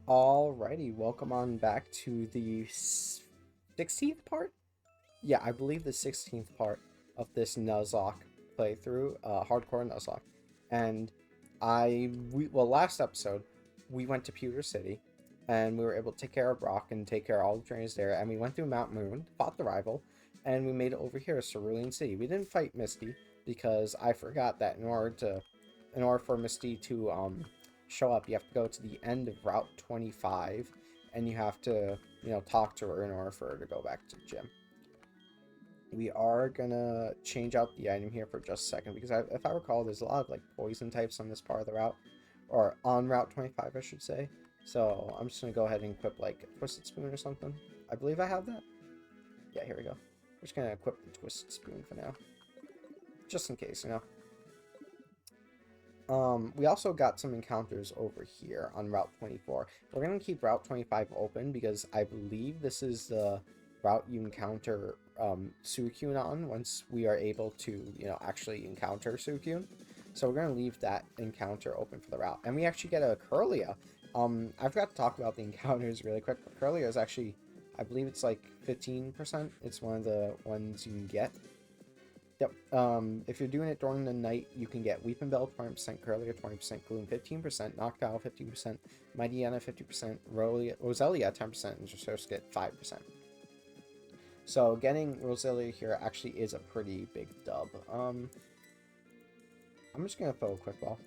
Alrighty, welcome on back to the 16th part? Yeah, I believe the 16th part of this Nuzlocke playthrough, hardcore Nuzlocke. And last episode, we went to Pewter City, and we were able to take care of Brock and take care of all the trainers there, and we went through Mount Moon, fought the rival, and we made it over here to Cerulean City. We didn't fight Misty, because I forgot that in order for Misty to, show up, you have to go to the end of Route 25, and you have to, talk to her in order for her to go back to the gym. We are gonna change out the item here for just a second, because if I recall, there's a lot of, like, poison types on this part of the route, or on Route 25, I should say. So I'm just gonna go ahead and equip, like, a Twisted Spoon or something. I believe I have that. Yeah, here we go. We're just gonna equip the Twisted Spoon for now. Just in case, We also got some encounters over here on Route 24. We're going to keep Route 25 open because I believe this is the route you encounter Suicune on once we are able to, actually encounter Suicune. So we're going to leave that encounter open for the route. And we actually get a Curlia. I forgot to talk about the encounters really quick. Curlia is actually, I believe it's like 15%. It's one of the ones you can get. Yep. If you're doing it during the night, you can get Weeping Bell 20%, Curlia 20%, Gloom 15%, Noctowl 15%, Mightyena 50%, Roselia 10%, and just get 5%. So getting Roselia here actually is a pretty big dub. I'm just gonna throw a quick ball.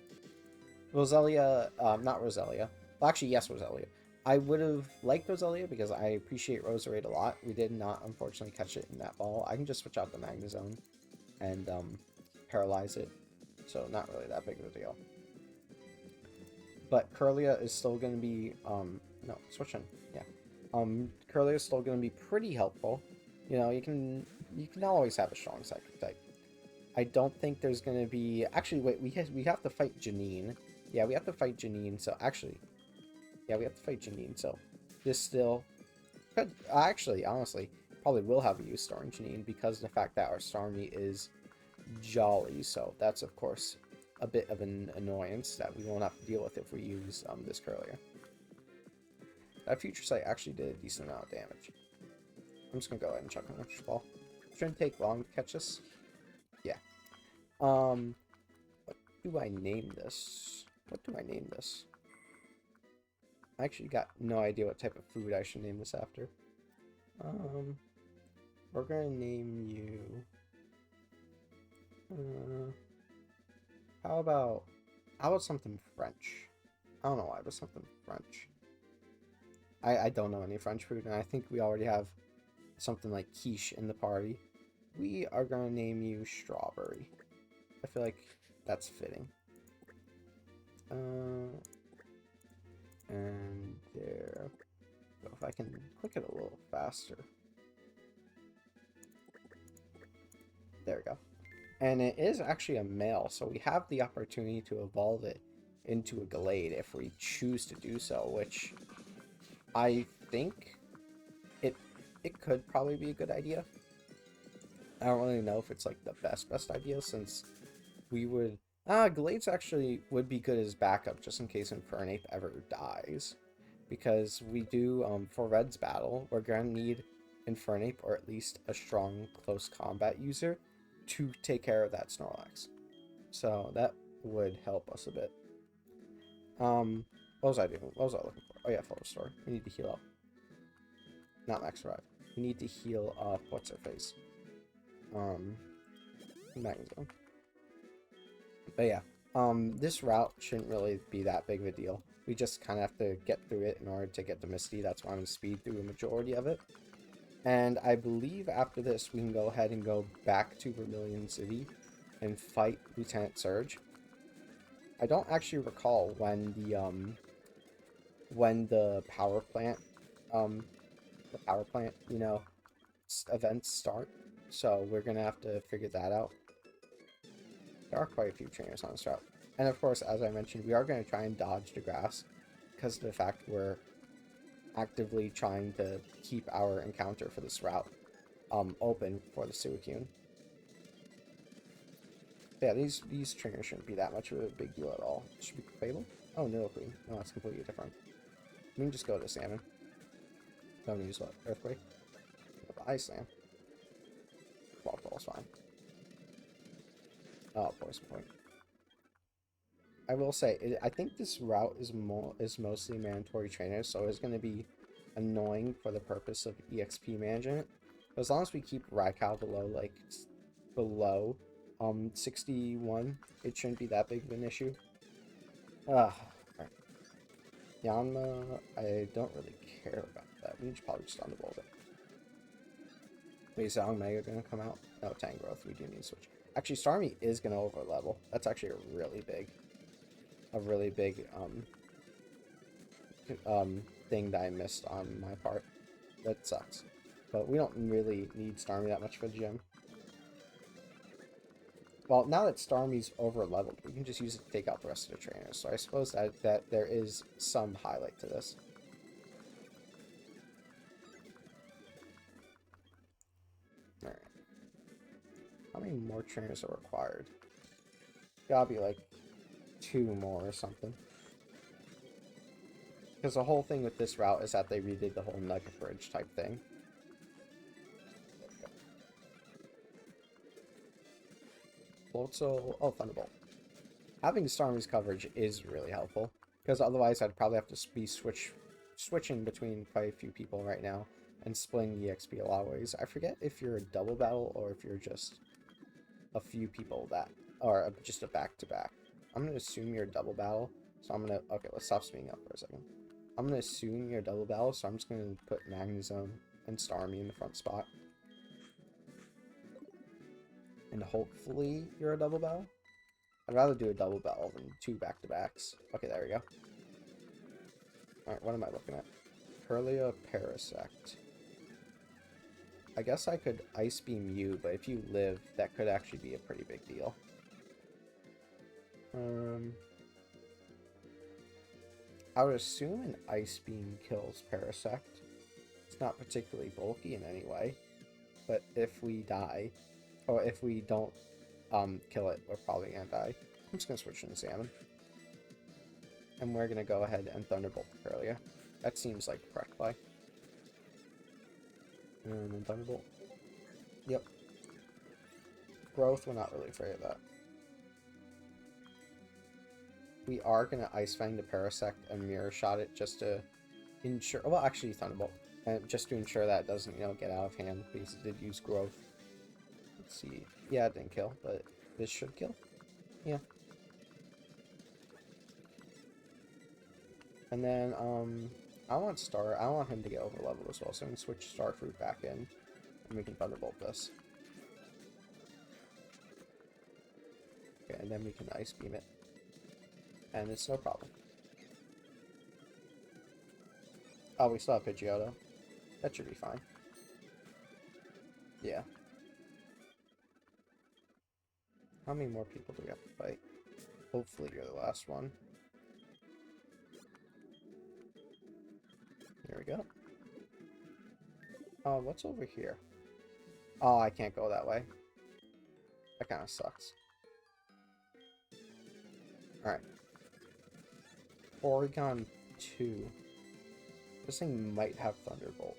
Roselia, not Roselia. Well, actually, yes, Roselia. I would have liked Roselia because I appreciate Roserade a lot. We did not, unfortunately, catch it in that ball. I can just switch out the Magnezone and paralyze it, so not really that big of a deal. But Curlia is still going to be no, switching, yeah. Curlia is still going to be pretty helpful. You can always have a strong psychic type. I don't think there's going to be, actually, wait, we have to fight Janine. Yeah, we have to fight Janine. So actually, yeah, we have to fight Janine. So this still could actually, honestly, probably will have a use during Janine because of the fact that our Starmie is Jolly, so that's of course a bit of an annoyance that we won't have to deal with if we use this Curlia. That Future Sight actually did a decent amount of damage. I'm just gonna go ahead and chuck an Electric Ball. Shouldn't take long to catch this. Yeah. What do I name this? I actually got no idea what type of food I should name this after. We're gonna name you... how about something French? I don't know why, but something French. I don't know any French food, and I think we already have something like quiche in the party. We are gonna name you Strawberry. I feel like that's fitting. And there. So if I can click it a little faster. There we go. And it is actually a male, so we have the opportunity to evolve it into a Gallade if we choose to do so, which I think it could probably be a good idea. I don't really know if it's like the best idea, since we would... Gallades actually would be good as backup just in case Infernape ever dies. Because we do, for Red's battle, we're going to need Infernape, or at least a strong close combat user, to take care of that Snorlax. So that would help us a bit. What was I doing? What was I looking for? Oh yeah, Full Restore. We need to heal up. Not Max Revive. We need to heal up, what's her face? Magnezone. But yeah, this route shouldn't really be that big of a deal. We just kind of have to get through it in order to get the Misty. That's why I'm going to speed through a majority of it. And I believe after this, we can go ahead and go back to Vermilion City and fight Lieutenant Surge. I don't actually recall when the power plant, events start. So we're gonna have to figure that out. There are quite a few trainers on this route. And of course, as I mentioned, we are going to try and dodge the grass because of the fact we're actively trying to keep our encounter for this route open for the Suicune. Yeah, these trainers shouldn't be that much of a big deal at all. Should be Fable? Oh, no, no, that's completely different. We can just go to Salmon. Don't use what? Earthquake? Go to Ice Slam. Ball Ball's fine. Oh, Poison Point. I will say, I think this route is mostly mandatory trainers, so it's going to be annoying for the purpose of EXP management. But as long as we keep Raikou below 61, it shouldn't be that big of an issue. Alright. Yanma, I don't really care about that. We should probably just Thunderbolt it. Wait, is Mega gonna come out? No, Tangrowth, we do need to switch. Actually, Starmie is gonna over level. That's actually a really big thing that I missed on my part. That sucks. But we don't really need Starmie that much for the gym. Well, now that Starmie's over leveled, we can just use it to take out the rest of the trainers. So I suppose that there is some highlight to this. Alright. How many more trainers are required? Gotta be like 2 more or something. Because the whole thing with this route is that they redid the whole Nugget Bridge type thing. Floatzel, oh, Thunderbolt. Having Starmie's coverage is really helpful, because otherwise I'd probably have to be switching between quite a few people right now and splitting the XP a lot of ways. I forget if you're a double battle or if you're just a few people that, or just a back-to-back. I'm going to assume you're a double battle, so I'm going to, okay, let's stop speeding up for a second. I'm going to assume you're a double battle, so I'm just going to put Magnezone and Starmie in the front spot. And hopefully you're a double battle. I'd rather do a double battle than 2 back-to-backs. Okay, there we go. Alright, what am I looking at? Kirlia Parasect. I guess I could Ice Beam you, but if you live, that could actually be a pretty big deal. I would assume an Ice Beam kills Parasect. It's not particularly bulky in any way, but if we die, or if we don't kill it, we're probably gonna die. I'm just gonna switch into Salmon. And we're gonna go ahead and Thunderbolt Kirlia. That seems like the correct play. And then Thunderbolt. Yep. Growth, we're not really afraid of that. We are gonna Ice Fang the Parasect and Mirror Shot it just to ensure, well, actually Thunderbolt. Just to ensure that it doesn't, get out of hand, because it did use Growth. Let's see. Yeah, it didn't kill, but this should kill. Yeah. And then, I want him to get over leveled as well, so I'm gonna switch Starfruit back in, and we can Thunderbolt this. Okay, and then we can Ice Beam it. And it's no problem. Oh, we still have Pidgeotto. That should be fine. Yeah. How many more people do we have to fight? Hopefully you're the last one. There we go. Oh, what's over here? Oh, I can't go that way. That kind of sucks. Alright. Porygon 2. This thing might have Thunderbolt.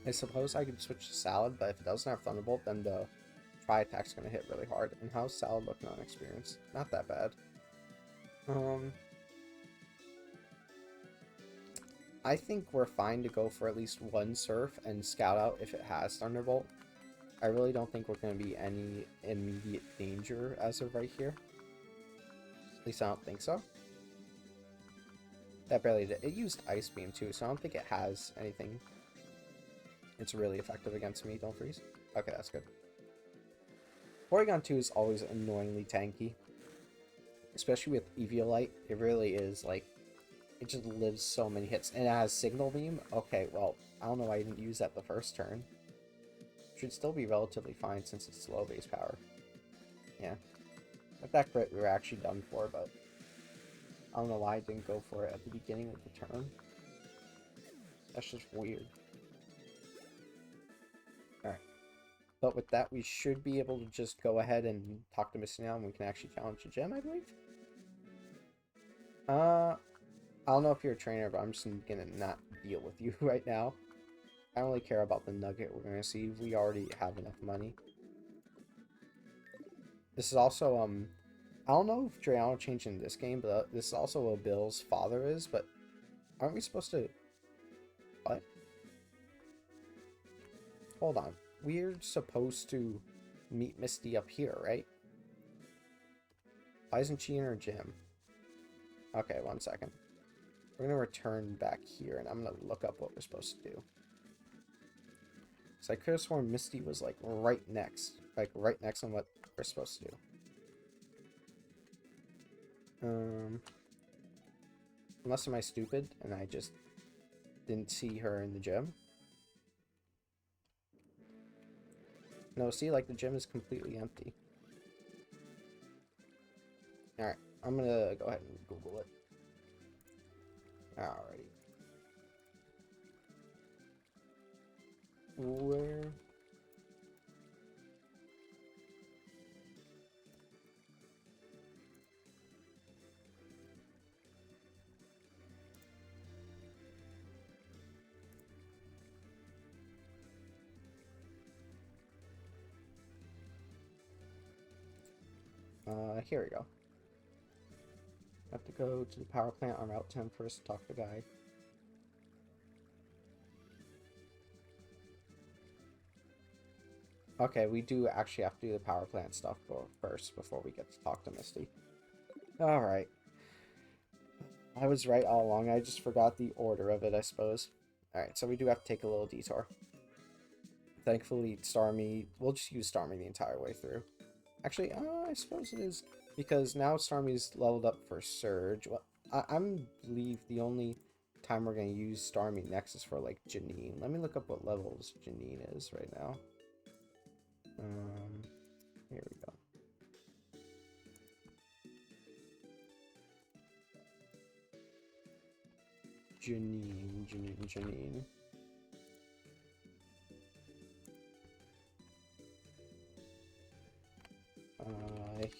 I suppose I could switch to Salad, but if it doesn't have Thunderbolt, then the Tri-Attack's gonna hit really hard. And how's Salad looking on experience? Not that bad. I think we're fine to go for at least 1 Surf and Scout out if it has Thunderbolt. I really don't think we're going to be any immediate danger as of right here. At least I don't think so. That barely did. It used Ice Beam too, so I don't think it has anything. It's really effective against me. Don't freeze. Okay, that's good. Porygon 2 is always annoyingly tanky. Especially with Eviolite. It really is, like, it just lives so many hits. And it has Signal Beam? Okay, well, I don't know why I didn't use that the first turn. Should still be relatively fine since it's slow base power. Yeah. With that crit, we were actually done for, but I don't know why I didn't go for it at the beginning of the turn. That's just weird. Alright. But with that, we should be able to just go ahead and talk to Missy now, and we can actually challenge the gym, I believe. I don't know if you're a trainer, but I'm just gonna not deal with you right now. I don't really care about the nugget we're gonna see. We already have enough money. This is also, I don't know if Dreyano changed in this game, but this is also what Bill's father is, but aren't we supposed to... What? Hold on. We're supposed to meet Misty up here, right? Why isn't she in her gym? Okay, 1 second. We're going to return back here, and I'm going to look up what we're supposed to do. So I could have sworn Misty was, like, right next on what we're supposed to do. Unless am I stupid, and I just didn't see her in the gym? No, see, like, the gym is completely empty. Alright, I'm gonna go ahead and Google it. Alrighty. Where... here we go. Have to go to the power plant on Route 10 first to talk to the guy. Okay, we do actually have to do the power plant stuff first before we get to talk to Misty. Alright. I was right all along. I just forgot the order of it, I suppose. Alright, so we do have to take a little detour. Thankfully, Starmie... We'll just use Starmie the entire way through. Actually, I suppose it is... Because now Starmie's leveled up for Surge. Well, I believe the only time we're going to use Starmie next is for, like, Janine. Let me look up what levels Janine is right now. Here we go. Janine.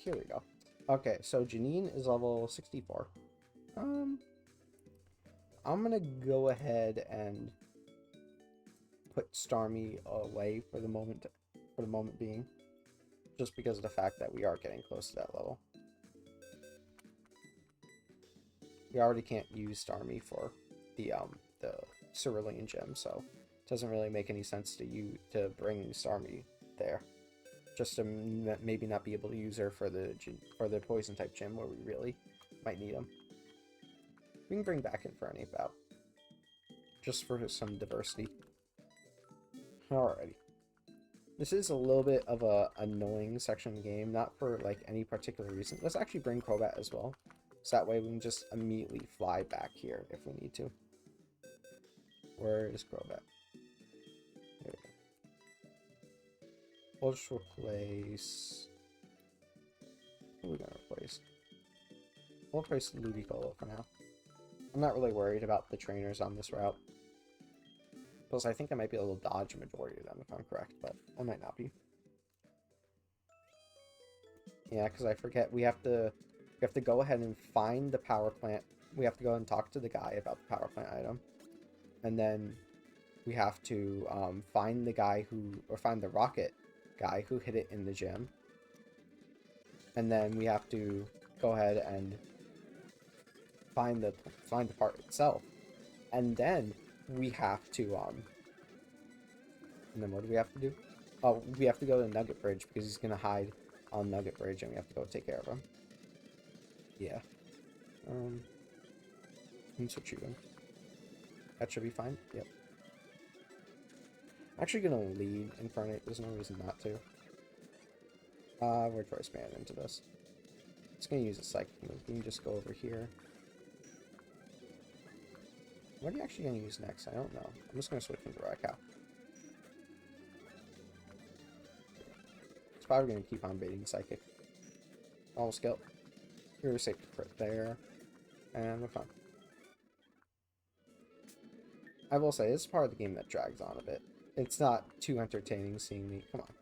Here we go. Okay, so Janine is level 64. I'm gonna go ahead and put Starmie away for the moment being, just because of the fact that we are getting close to that level. We already can't use Starmie for the Cerulean gem, so it doesn't really make any sense to bring Starmie there. Just to maybe not be able to use her for the poison type gym where we really might need them. We can bring back Infernape out, just for some diversity. Alrighty. This is a little bit of a annoying section of the game, not for like any particular reason. Let's actually bring Crobat as well, so that way we can just immediately fly back here if we need to. Where is Crobat? There we go. We'll just replace... What are we gonna replace? We'll replace Ludicolo for now. I'm not really worried about the trainers on this route. Plus, I think I might be able to dodge a majority of them if I'm correct, but I might not be. Yeah, because I forget we have to go ahead and find the power plant. We have to go and talk to the guy about the power plant item, and then we have to find the guy find the rocket guy who hid it in the gym, and then we have to go ahead and find the part itself, and then we have to and then what do we have to do? Oh, we have to go to Nugget Bridge because he's gonna hide on Nugget Bridge, and we have to go take care of him. Yeah. And switch you in. That should be fine. Yep. Actually gonna lead Infernape, there's no reason not to. We're choice band into this. Just gonna use a psychic move. We can just go over here. What are you actually gonna use next? I don't know. I'm just gonna switch into Raikou. It's probably gonna keep on baiting psychic. Almost killed. Here we say crit there. And we're fine. I will say, this is part of the game that drags on a bit. It's not too entertaining seeing me... Come on.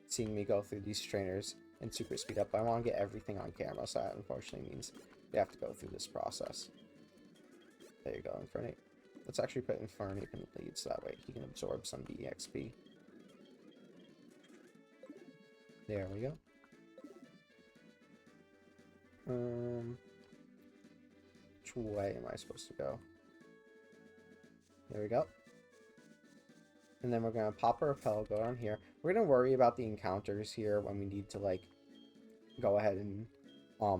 Seeing me go through these trainers and super speed up, but I want to get everything on camera, so that unfortunately means we have to go through this process. There you go, Infernape. Let's actually put Infernape in the lead, so that way he can absorb some EXP. There we go. Which way am I supposed to go? There we go. And then we're going to pop our repel, go down here. We're going to worry about the encounters here when we need to, like, go ahead and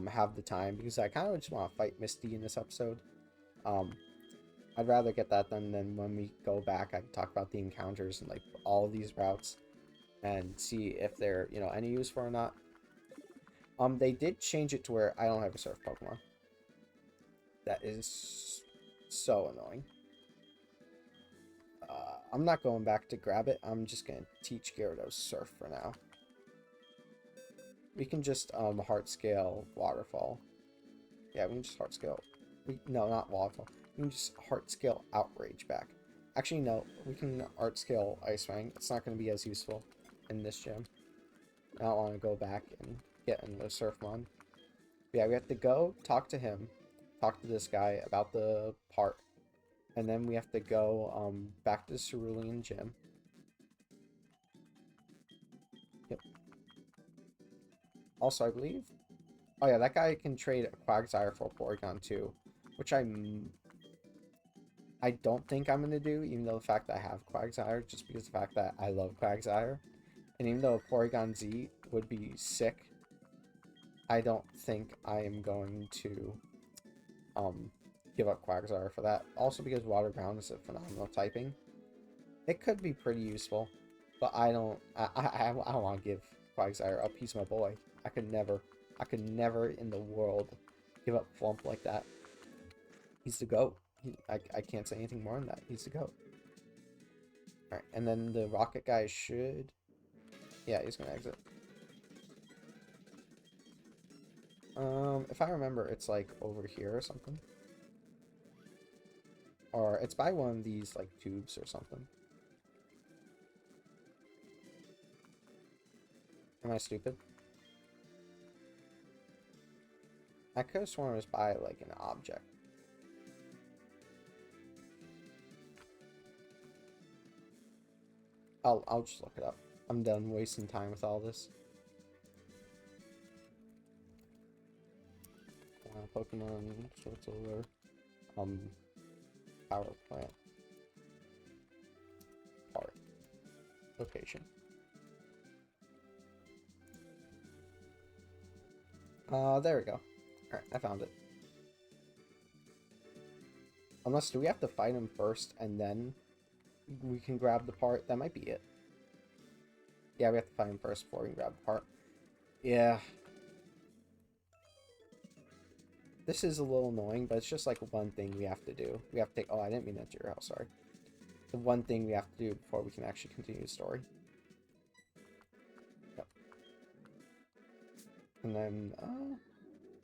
have the time, because I kind of just want to fight Misty in this episode. I'd rather get that done than when we go back, I can talk about the encounters and, like, all of these routes and see if they're, you know, any useful or not. They did change it to where I don't have a surf Pokemon. That is so annoying. I'm not going back to grab it. I'm just going to teach Gyarados Surf for now. We can just heart scale Waterfall. Yeah, we can just heart scale. No, not Waterfall. We can just heart scale Outrage back. Actually, no. We can heart scale Ice Fang. It's not going to be as useful in this gym. I don't want to go back and get in the Surfmon. Yeah, we have to go talk to him. Talk to this guy about the part. And then we have to go back to the Cerulean Gym. Yep. Also, I believe... Oh yeah, that guy can trade a Quagsire for a Porygon too. Which I don't think I'm going to do, even though the fact that I have Quagsire, just because of the fact that I love Quagsire. And even though Porygon Z would be sick, I don't think I am going to give up Quagsire for that. Also because Water Ground is a phenomenal typing. It could be pretty useful, but I don't want to give Quagsire up. He's my boy. I could never in the world give up Flump like that. He's the GOAT. I can't say anything more than that. He's the GOAT. Alright, and then the Rocket guy should... Yeah, he's gonna exit. If I remember, it's like over here or something. Or it's by one of these like tubes or something. Am I stupid? I could have sworn it was by like an object. I'll just look it up. I'm done wasting time with all this. Pokemon SoulSilver. Power plant. Part. Location. There we go. Alright, I found it. Unless, do we have to fight him first and then we can grab the part? That might be it. Yeah, we have to fight him first before we can grab the part. Yeah. This is a little annoying, but it's just like one thing we have to do. We have to take... Oh, I didn't mean that to your house, sorry. The one thing we have to do before we can actually continue the story. Yep. And then,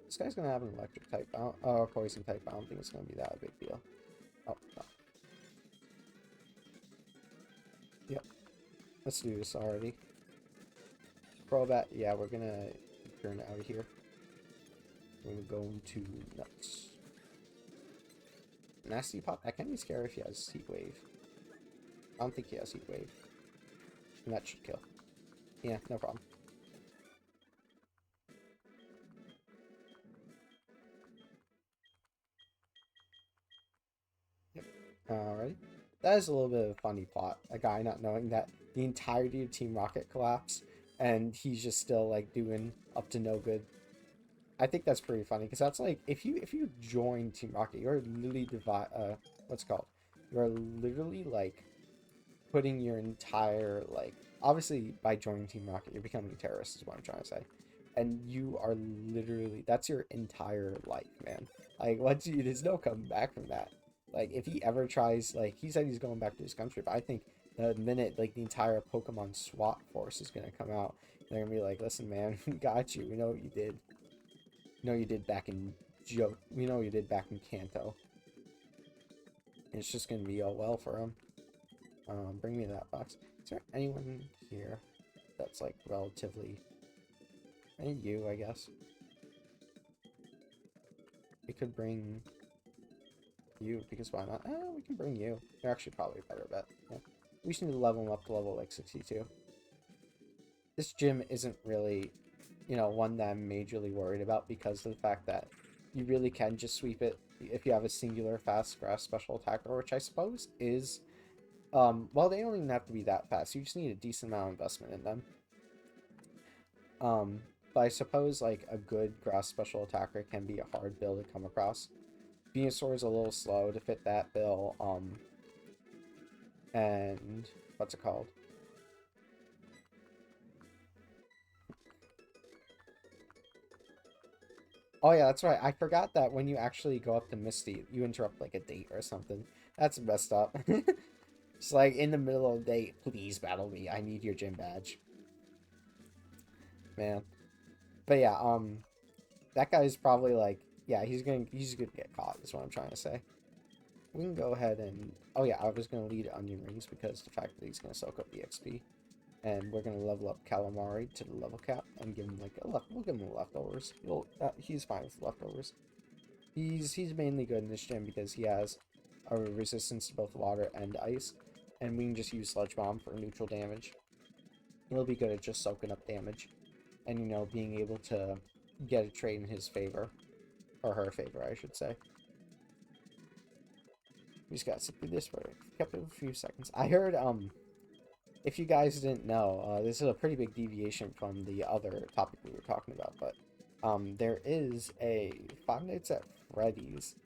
this guy's gonna have an electric type. A poison type. I don't think it's gonna be that big deal. Oh, no. Yep. Let's do this already. Crobat. Yeah, we're gonna turn out of here. We're going to nuts. Nasty Pop. I can be scared if he has Heat Wave. I don't think he has Heat Wave. And that should kill. Yeah, no problem. Yep. Alright. That is a little bit of a funny plot. A guy not knowing that the entirety of Team Rocket collapsed, and he's just still like doing up to no good. I think that's pretty funny, because that's like, if you join Team Rocket, you're literally what's it called? You're literally like putting your entire, like, obviously by joining Team Rocket, you're becoming a terrorist is what I'm trying to say. And you are literally, that's your entire life, man. Like, there's no coming back from that. Like, if he ever tries, like, he said he's going back to his country, but I think the minute, like, the entire Pokemon SWAT force is going to come out, they're going to be like, listen, man, we got you. We know what you did. We know you did back in we know you did back in Kanto. And it's just going to be all well for him. Bring me that box. Is there anyone here that's, like, relatively... And you, I guess. We could bring you, because why not? We can bring you. You're actually probably a better bet. Yeah. We just need to level them up to level like 62. This gym isn't really, you know, one that I'm majorly worried about because of the fact that you really can just sweep it if you have a singular fast grass special attacker, which I suppose is, well, they don't even have to be that fast. You just need a decent amount of investment in them. But I suppose, like, a good grass special attacker can be a hard bill to come across. Venusaur is a little slow to fit that bill, and what's it called? Oh yeah, that's right. I forgot that when you actually go up to Misty, you interrupt like a date or something. That's messed up. It's like in the middle of the date, please battle me. I need your gym badge. Man. But yeah, that guy's probably like, yeah, he's gonna get caught, is what I'm trying to say. We can go ahead and, oh yeah, I was gonna lead onion rings because the fact that he's gonna soak up the XP. And we're gonna level up Calamari to the level cap and give him like we'll give him leftovers. He's fine with leftovers. He's mainly good in this gym because he has a resistance to both water and ice, and we can just use Sludge Bomb for neutral damage. He'll be good at just soaking up damage, and you know, being able to get a trade in his favor, or her favor, I should say. We just gotta sit through this for a few seconds. I heard if you guys didn't know, this is a pretty big deviation from the other topic we were talking about, but there is a Five Nights at Freddy's.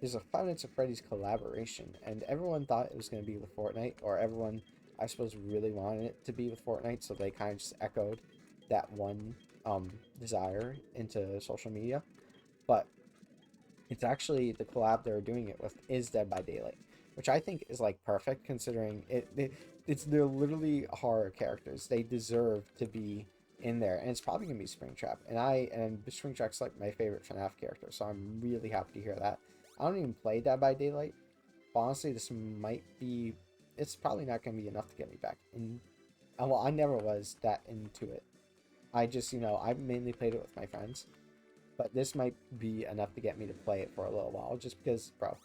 There's a Five Nights at Freddy's collaboration, and everyone thought it was going to be with Fortnite, or everyone, I suppose, really wanted it to be with Fortnite, so they kind of just echoed that one desire into social media. But it's actually the collab they're doing it with is Dead by Daylight, which I think is like perfect considering they're literally horror characters. They deserve to be in there, and it's probably gonna be Springtrap. And Springtrap's like my favorite FNAF character, so I'm really happy to hear that. I don't even play Dead by Daylight, but honestly, this might be. It's probably not gonna be enough to get me back in. Well, I never was that into it. I just, you know, I mainly played it with my friends, but this might be enough to get me to play it for a little while, just because, bro,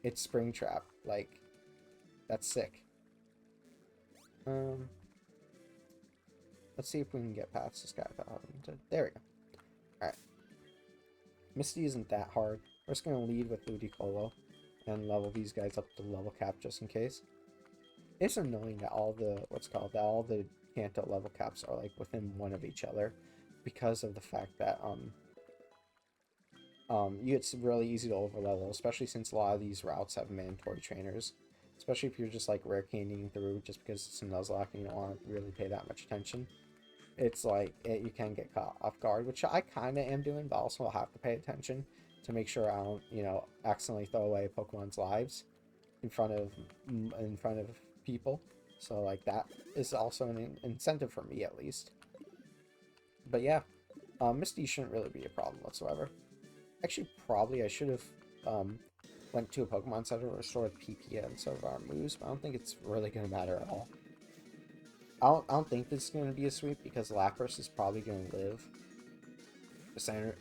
it's Springtrap. Like, that's sick. Let's see if we can get past this guy without having to. There we go. Alright. Misty isn't that hard. We're just going to lead with Ludicolo and level these guys up to level cap just in case. It's annoying that all the Kanto level caps are like within one of each other because of the fact that it's really easy to overlevel, especially since a lot of these routes have mandatory trainers. Especially if you're just like rare candying through just because it's a Nuzlocke and you don't want to really pay that much attention. It's like you can get caught off guard, which I kind of am doing, but also I'll have to pay attention to make sure I don't, you know, accidentally throw away Pokemon's lives in front of people. So like that is also an incentive for me at least. But yeah, Misty shouldn't really be a problem whatsoever. Actually, probably I should have went to a Pokemon Center or restored PP instead of our moves, but I don't think it's really going to matter at all. I don't think this is going to be a sweep because Lapras is probably going to live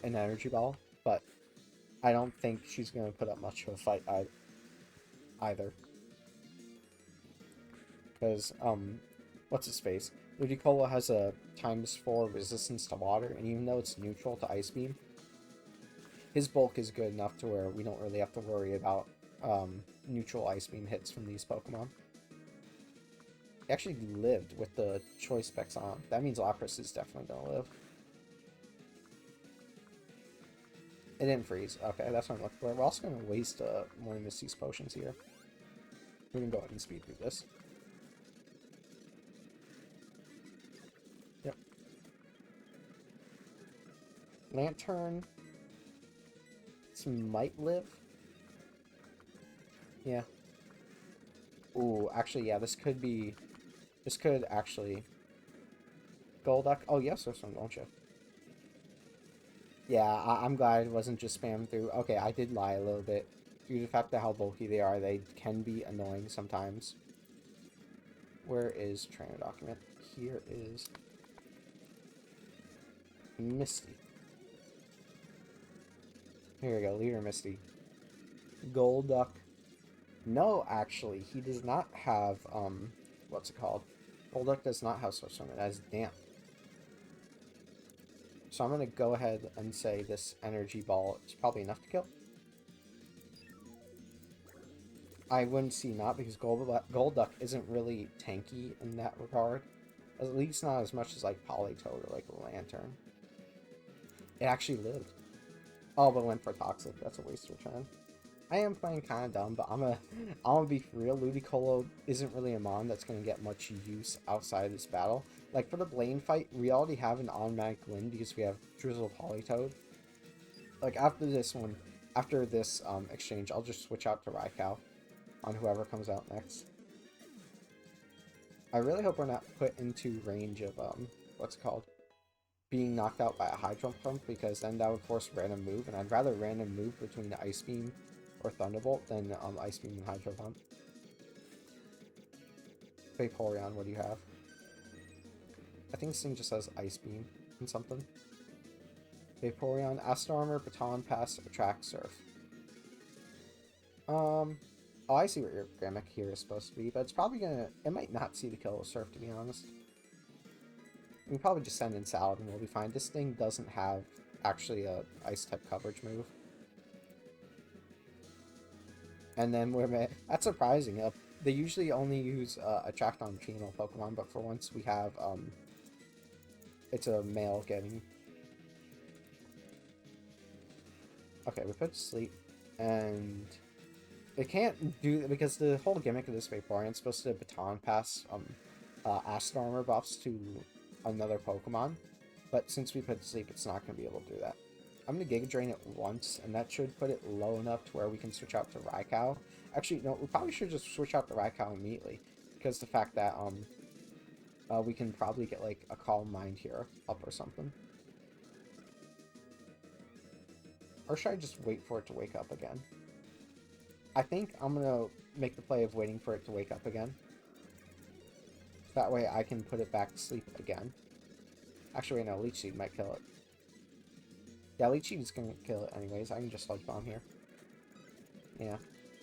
an energy ball, but I don't think she's going to put up much of a fight either. Because, what's his face? Ludicolo has a ×4 resistance to water, and even though it's neutral to Ice Beam, his bulk is good enough to where we don't really have to worry about neutral Ice Beam hits from these Pokemon. He actually lived with the choice specs on. That means Lapras is definitely going to live. It didn't freeze. Okay, that's what I'm looking for. We're also going to waste one of Misty's potions here. We can go ahead and speed through this. Yep. Lantern. This might live. Yeah. Ooh, actually, yeah, this could actually... Golduck? Oh, yes, there's one, don't you? Yeah, I'm glad it wasn't just spammed through. Okay, I did lie a little bit. Due to the fact that how bulky they are, they can be annoying sometimes. Where is trainer document? Here is... Misty. Here we go, Leader Misty. Golduck. No, actually, he does not have, what's it called? Golduck does not have Switch Summon, that is Damp. So I'm going to go ahead and say this Energy Ball is probably enough to kill. I wouldn't see not, because Golduck isn't really tanky in that regard. At least not as much as like Politoed or like Lantern. It actually lived. Oh, but went for Toxic. That's a waste of turn. I am playing kind of dumb, but I'm gonna be for real. Ludicolo isn't really a mon that's gonna get much use outside of this battle. Like for the Blaine fight, we already have an automatic win because we have Drizzle Politoed. Like after this one, after this exchange, I'll just switch out to Raikou on whoever comes out next. I really hope we're not put into range of what's it called? Being knocked out by a Hydro Pump, because then that would force random move, and I'd rather random move between the Ice Beam or Thunderbolt than Ice Beam and Hydro Pump. Vaporeon, what do you have? I think this thing just says Ice Beam and something. Vaporeon, Astro Armor, Baton Pass, Attract, Surf. Oh, I see what your gimmick here is supposed to be, but it's probably gonna... It might not see the kill with Surf, to be honest. We can probably just send in Salad and we'll be fine. This thing doesn't have actually a Ice-type coverage move. And then we're... That's surprising. They usually only use Attract on female Pokemon, but for once we have... It's a male getting... Okay, we put Sleep, and... It can't do... Because the whole gimmick of this Vaporeon is supposed to Baton Pass Astro Armor buffs to another Pokemon, but since we put Sleep, it's not going to be able to do that. I'm going to Giga Drain it once, and that should put it low enough to where we can switch out to Raikou. Actually, no, we probably should just switch out to Raikou immediately, because the fact that we can probably get like a Calm Mind here up or something. Or should I just wait for it to wake up again? I think I'm going to make the play of waiting for it to wake up again. That way I can put it back to sleep again. Actually, wait, no, Leech Seed might kill it. Yeah, Leech Seed is going to kill it anyways. I can just Sludge Bomb here. Yeah.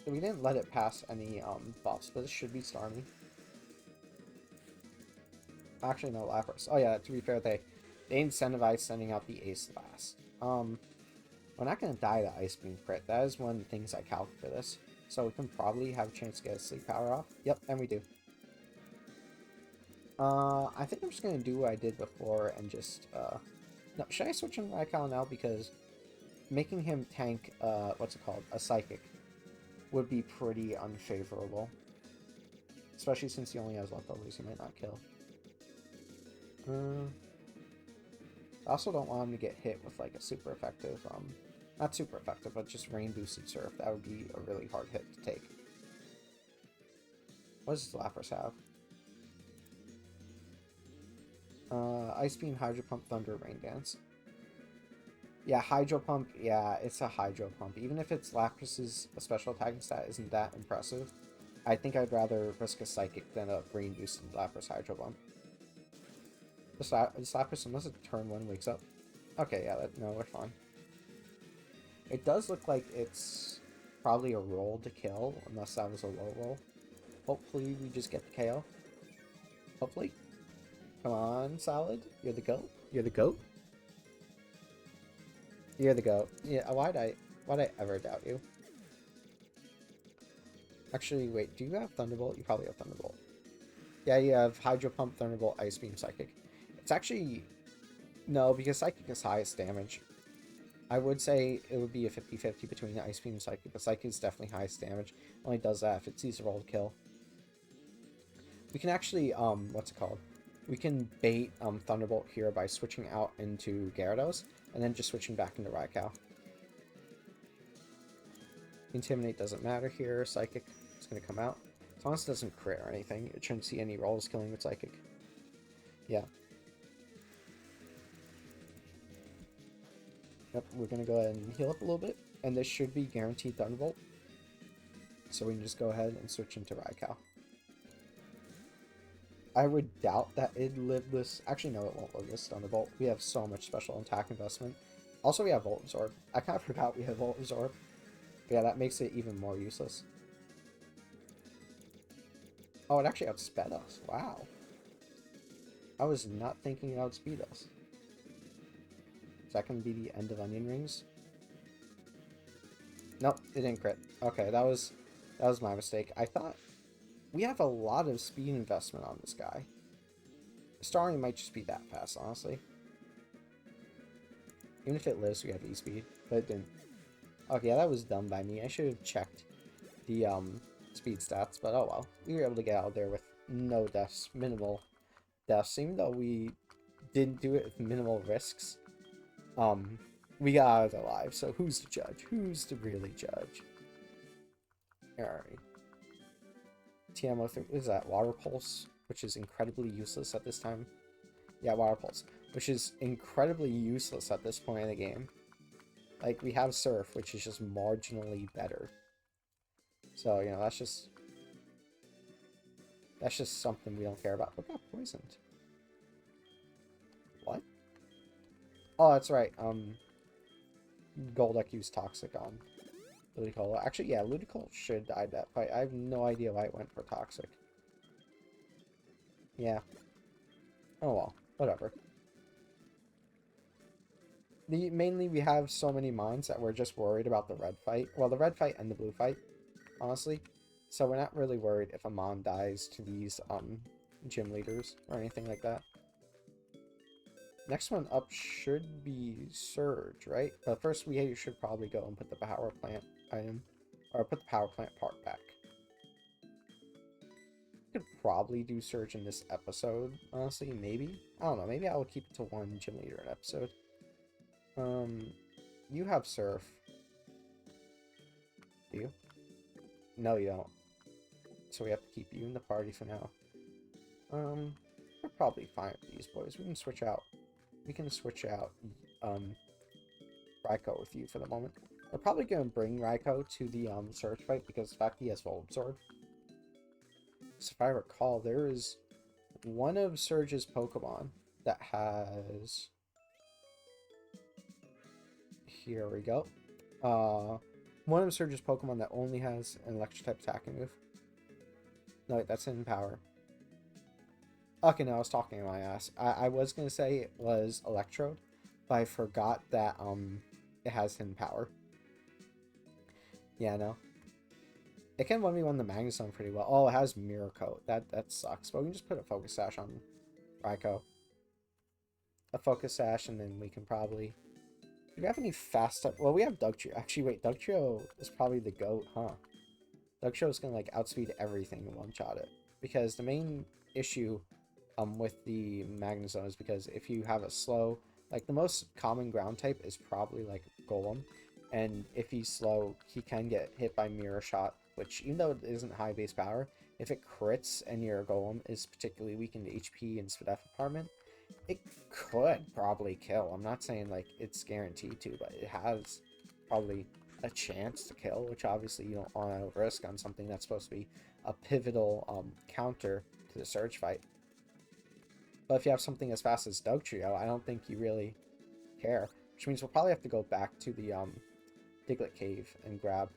So we didn't let it pass any buffs, but this should be Starmie. Actually, no, Lapras. Oh yeah, to be fair, they incentivized sending out the Ace last. We're not going to die to Ice Beam crit. That is one of the things I calc for this. So we can probably have a chance to get a Sleep Power off. Yep, and we do. I think I'm just going to do what I did before and just, no, should I switch in Raikou now? Because making him tank, what's it called? A Psychic would be pretty unfavorable. Especially since he only has leftovers he might not kill. I also don't want him to get hit with, like, a super effective, not super effective, but just rain boosted Surf. That would be a really hard hit to take. What does Lapras have? Ice Beam, Hydro Pump, Thunder, Rain Dance. Yeah, Hydro Pump, yeah, it's a Hydro Pump. Even if it's Lapras's special attacking stat isn't that impressive, I think I'd rather risk a Psychic than a Rain boosted Lapras Hydro Pump. This Lapras, unless it turn 1 wakes up. Okay, yeah, no, we're fine. It does look like it's probably a roll to kill, unless that was a low roll. Hopefully we just get the KO. Hopefully. Come on, Salad. You're the GOAT. You're the GOAT. You're the GOAT. Yeah, why'd I ever doubt you? Actually, wait, do you have Thunderbolt? You probably have Thunderbolt. Yeah, you have Hydro Pump, Thunderbolt, Ice Beam, Psychic. It's actually... No, because Psychic is highest damage. I would say it would be a 50-50 between the Ice Beam and Psychic, but Psychic is definitely highest damage. Only does that if it sees a roll to kill. We can actually, what's it called? We can bait Thunderbolt here by switching out into Gyarados, and then just switching back into Raikou. Intimidate doesn't matter here. Psychic is going to come out. As long as it doesn't crit or anything, it shouldn't see any rolls killing with Psychic. Yeah. Yep, we're going to go ahead and heal up a little bit, and this should be guaranteed Thunderbolt. So we can just go ahead and switch into Raikou. I would doubt that it'd live this. Actually, no, it won't live this Thunderbolt. We have so much special attack investment. Also, we have Volt Absorb. I kind of forgot we have Volt Absorb. But yeah, that makes it even more useless. Oh, it actually outsped us. Wow. I was not thinking it outspeed us. Is that going to be the end of Onion Rings? Nope, it didn't crit. Okay, that was my mistake. I thought we have a lot of speed investment on this guy. Starring might just be that fast, honestly. Even if it lives, we have E-speed, but it didn't. Okay, yeah, that was dumb by me. I should have checked the speed stats, but oh well. We were able to get out of there with no deaths, minimal deaths, even though we didn't do it with minimal risks. We got out of there alive, so who's to judge? Who's to really judge? Alright. TMO3, what is that? Water Pulse, which is incredibly useless at this time. Yeah, Water Pulse, which is incredibly useless at this point in the game. Like, we have Surf, which is just marginally better. So, you know, that's just something we don't care about. Look, got poisoned. What? Oh, that's right. Golduck used Toxic on Ludicolo. Actually, yeah, Ludicolo should die that fight. I have no idea why it went for Toxic. Yeah. Oh well, whatever. Mainly we have so many mons that we're just worried about the red fight. Well, the red fight and the blue fight, honestly. So we're not really worried if a mon dies to these gym leaders or anything like that. Next one up should be Surge, right? But first we should probably go and put the power plant item, or put the power plant part back. Could probably do Surge in this episode, honestly, maybe. I don't know, maybe I'll keep it to one gym leader an episode. You have Surf. Do you? No, you don't. So we have to keep you in the party for now. We're probably fine with these boys. We can switch out. Raikou with you for the moment. We're probably going to bring Raikou to the Surge fight because of the fact he has Volt Absorb. So if I recall, there is one of Surge's Pokemon that has... Here we go. One of Surge's Pokemon that only has an Electric-type attacking move. No, wait, that's Hidden Power. Okay, no, I was talking in my ass. I was going to say it was Electrode, but I forgot that it has Hidden Power. Yeah, no. It can 1v1 the Magnezone pretty well. Oh, it has Mirror Coat. That sucks. But we can just put a Focus Sash on Raikou. A Focus Sash, and then we can probably... Do we have any fast type? Well, we have Dugtrio. Actually, wait, Dugtrio is probably the GOAT, huh? Dugtrio is going to, like, outspeed everything and one-shot it. Because the main issue with the Magnezone is because if you have a slow... Like, the most common ground type is probably, like, Golem. And if he's slow, he can get hit by Mirror Shot, which, even though it isn't high base power, if it crits and your Golem is particularly weak in HP and SPDF department, it could probably kill. I'm not saying, like, it's guaranteed to, but it has probably a chance to kill, which obviously you don't want to risk on something that's supposed to be a pivotal counter to the Surge fight. But if you have something as fast as Dugtrio, I don't think you really care. Which means we'll probably have to go back to the Diglett Cave and grab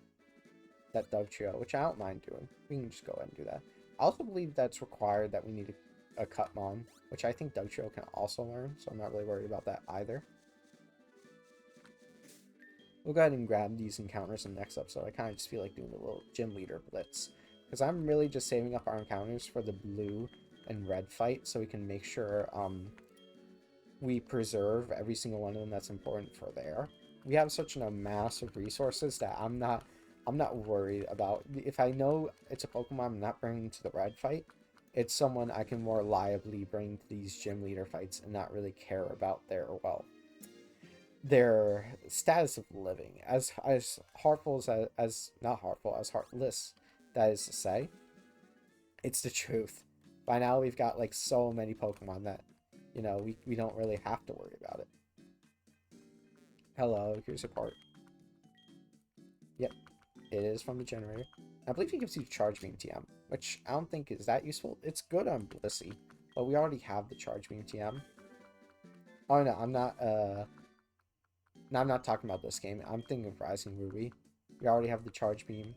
that Dugtrio, which I don't mind doing. We can just go ahead and do that. I also believe that's required that we need a Cutmon, which I think Dugtrio can also learn, so I'm not really worried about that either. We'll go ahead and grab these encounters in the next episode. I kind of just feel like doing a little gym leader blitz, because I'm really just saving up our encounters for the blue and red fight, so we can make sure we preserve every single one of them that's important for there. We have such a mass of resources that I'm not worried about. If I know it's a Pokemon I'm not bringing to the red fight, it's someone I can more reliably bring to these gym leader fights and not really care about their, well, their status of living. As heartful as not heartful, as heartless that is to say, it's the truth. By now we've got like so many Pokemon that, you know, we don't really have to worry about it. Hello, here's your part. Yep, it is from the generator. I believe he gives you Charge Beam TM, which I don't think is that useful. It's good on Blissey, but we already have the Charge Beam TM. Oh no, I'm not, no, I'm not talking about this game. I'm thinking of Rising Ruby. We already have the Charge Beam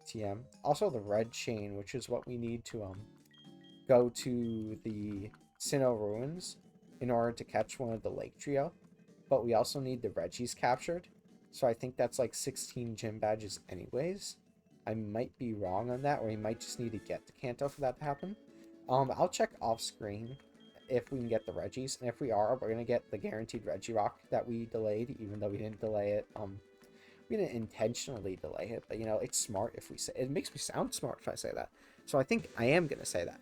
TM. Also the Red Chain, which is what we need to, go to the Sinnoh Ruins in order to catch one of the Lake Trio. But we also need the Reggies captured. So I think that's like 16 gym badges anyways. I might be wrong on that, or we might just need to get to Kanto for that to happen. I'll check off screen if we can get the Reggies, and if we are, we're gonna get the guaranteed Regirock that we delayed, even though we didn't delay it. We didn't intentionally delay it, but you know, it's smart if we say it. Makes me sound smart if I say that. So I think I am gonna say that.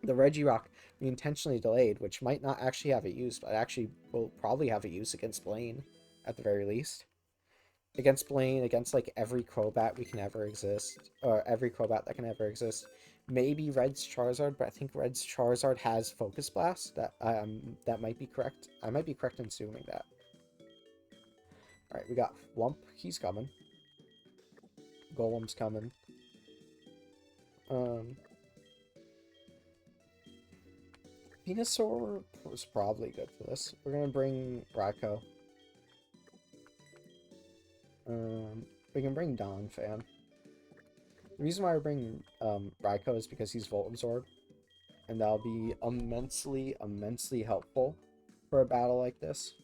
The Regirock we intentionally delayed, which might not actually have it used, but actually will probably have it used against Blaine, at the very least. Against Blaine, against like every Crobat we can ever exist, or every Crobat that can ever exist. Maybe Red's Charizard, but I think Red's Charizard has Focus Blast. That might be correct. I might be correct in assuming that. Alright, we got Flump. He's coming. Golem's coming. Venusaur was probably good for this. We're gonna bring Raikou. We can bring Donphan. The reason why we're bringing Raikou is because he's Volt Absorb, and that'll be immensely helpful for a battle like this.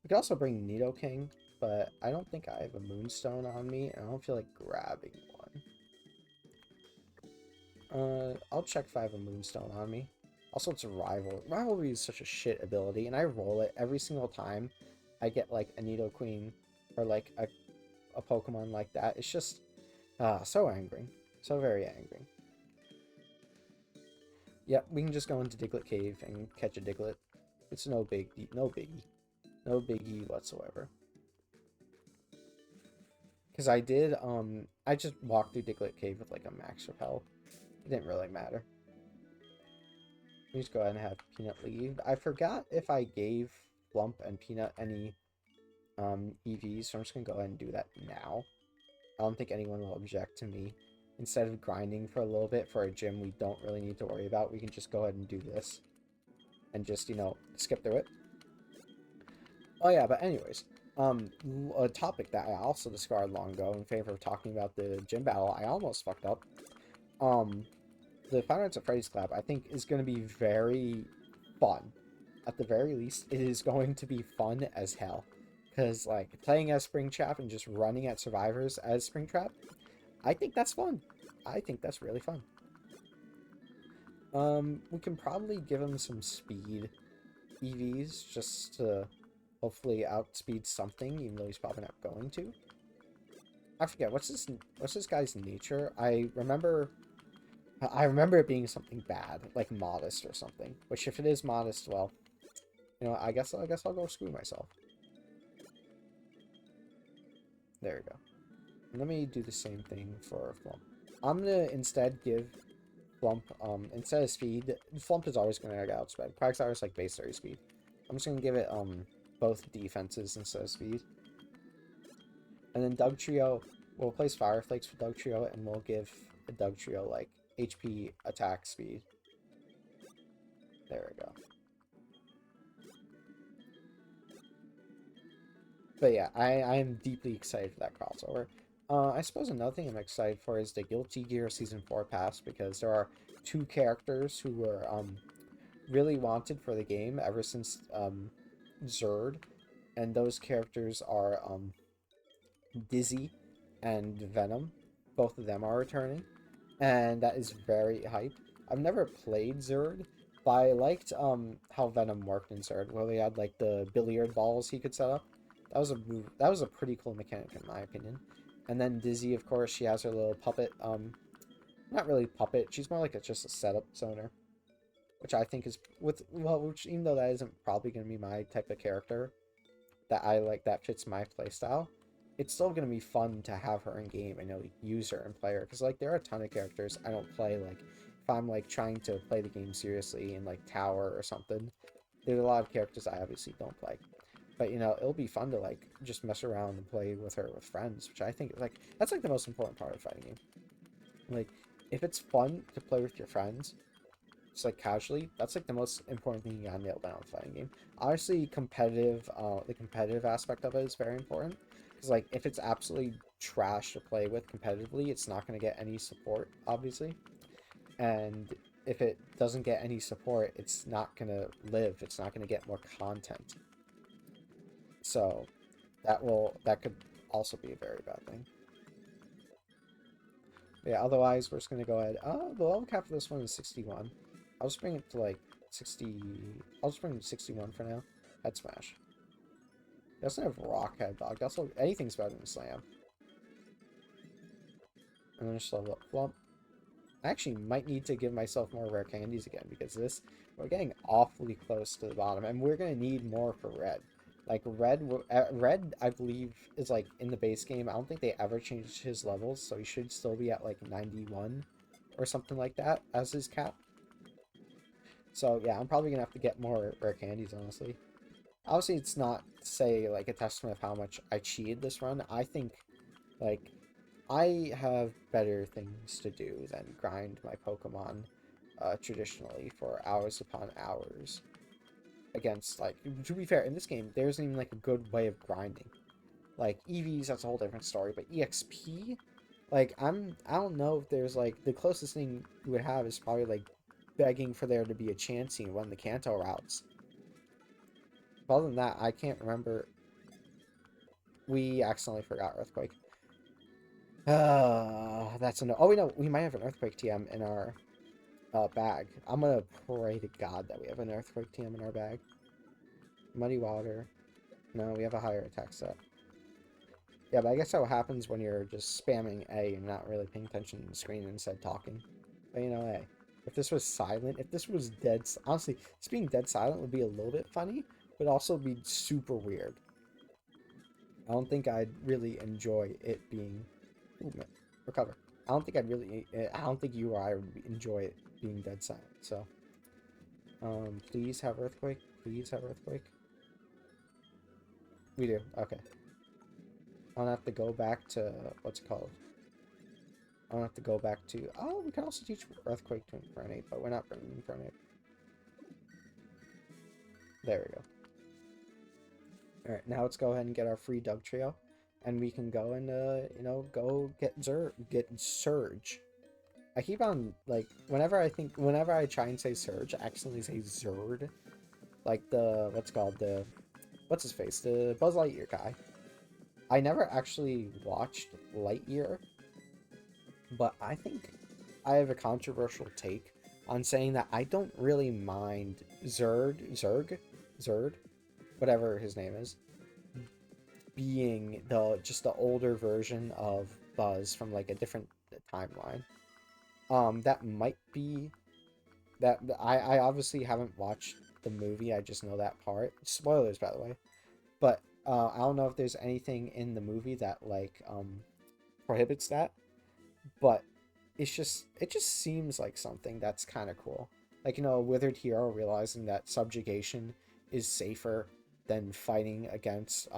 We could also bring Nidoking, but I don't think I have a Moonstone on me, and I don't feel like grabbing one. I'll check if I have a Moonstone on me. Also, it's a Rivalry is such a shit ability, and I roll it every single time I get like a Nidoqueen or like a Pokemon like that. It's just so angry. So very angry. Yep, we can just go into Diglett Cave and catch a Diglett. It's no biggie. No biggie whatsoever. Because I did, I just walked through Diglett Cave with like a max repel. It didn't really matter. Let's go ahead and have Peanut leave. I forgot if I gave Flump and Peanut any EVs, so I'm just gonna go ahead and do that now. I don't think anyone will object to me. Instead of grinding for a little bit for a gym we don't really need to worry about, we can just go ahead and do this. And just, you know, skip through it. Oh yeah, but anyways, a topic that I also discarded long ago in favor of talking about the gym battle, I almost fucked up. The Five Nights at Freddy's collab, I think, is going to be very fun. At the very least, it is going to be fun as hell. Because, like, playing as Springtrap and just running at survivors as Springtrap, I think that's fun. I think that's really fun. We can probably give him some speed EVs just to hopefully outspeed something, even though he's probably not going to. I forget, what's this guy's nature? I remember it being something bad, like modest or something. Which, if it is modest, well, you know, I guess I'll go screw myself. There we go. And let me do the same thing for Flump. I'm gonna instead give Flump, instead of speed, Flump is always gonna get outsped. Quagsire is like base 30 speed. I'm just gonna give it both defenses instead of speed. And then Doug Trio, we'll replace Fire Flakes for Doug Trio, and we'll give a Doug Trio like HP attack speed. There we go. But yeah, I am deeply excited for that crossover. I suppose another thing I'm excited for is the Guilty Gear Season 4 pass, because there are 2 characters who were really wanted for the game ever since Zerd, and those characters are Dizzy and Venom. Both of them are returning, and that is very hype. I've never played Zerd, but I liked how Venom worked in Zerd, where he had like the billiard balls he could set up. That was a pretty cool mechanic in my opinion. And then Dizzy, of course, she has her little puppet. Not really puppet. She's more like just a setup zoner, which I think is which even though that isn't probably going to be my type of character that I like, that fits my playstyle, it's still going to be fun to have her in game and, you know, use her and play her, because like there are a ton of characters I don't play. Like if I'm like trying to play the game seriously in like Tower or something, there's a lot of characters I obviously don't play. But, you know, it'll be fun to, like, just mess around and play with her with friends, which I think, like, that's, like, the most important part of fighting game. Like, if it's fun to play with your friends, just, like, casually, that's, like, the most important thing you gotta nail down with a fighting game. Obviously, the competitive aspect of it is very important. Because, like, if it's absolutely trash to play with competitively, it's not gonna get any support, obviously. And if it doesn't get any support, it's not gonna live. It's not gonna get more content. So that could also be a very bad thing. But yeah, otherwise we're just gonna go ahead. The level cap for this one is 61. I'll just bring it to like 60. I'll just bring it to 61 for now. Head smash. It doesn't have rock head dog. That's anything's better than slam. And then just level up flump. I actually might need to give myself more rare candies again because we're getting awfully close to the bottom, and we're gonna need more for red. Like red, I believe is like in the base game. I don't think they ever changed his levels, so he should still be at like 91 or something like that as his cap. So yeah, I'm probably gonna have to get more rare candies, honestly. Obviously, it's not say like a testament of how much I cheated this run. I think like I have better things to do than grind my Pokemon traditionally for hours upon hours against, like, to be fair, in this game, there isn't even, like, a good way of grinding. Like, EVs, that's a whole different story, but EXP, like, I don't know if there's, like, the closest thing you would have is probably, like, begging for there to be a Chansey when the Kanto routes. But other than that, I can't remember. We accidentally forgot Earthquake. That's a no. Oh, wait, no, we might have an Earthquake TM in our bag. I'm gonna pray to God that we have an Earthquake TM in our bag. Muddy Water. No, we have a higher attack set. Yeah, but I guess that's what happens when you're just spamming A and not really paying attention to the screen instead talking. But you know, hey, if this was silent, if this was dead, honestly, this being dead silent would be a little bit funny, but also be super weird. I don't think I'd really enjoy it being... Ooh, recover. I don't think you or I would enjoy it being dead silent, so... please have Earthquake. Please have Earthquake. We do. Okay. I'll have to go back to... What's it called? I'll have to go back to... Oh, we can also teach Earthquake to Infernape, but we're not bringing Infernape. There we go. Alright, now let's go ahead and get our free Dug Trio. And we can go and, you know, go get Surge. I keep on, like, whenever I try and say Surge, I accidentally say Zerd. Like the, what's his face? The Buzz Lightyear guy. I never actually watched Lightyear, but I think I have a controversial take on saying that I don't really mind Zerg, whatever his name is, being just the older version of Buzz from like a different timeline. That might be that I obviously haven't watched the movie. I just know that part. Spoilers, by the way. But I don't know if there's anything in the movie that like prohibits that. But it just seems like something that's kind of cool. Like, you know, a withered hero realizing that subjugation is safer than fighting against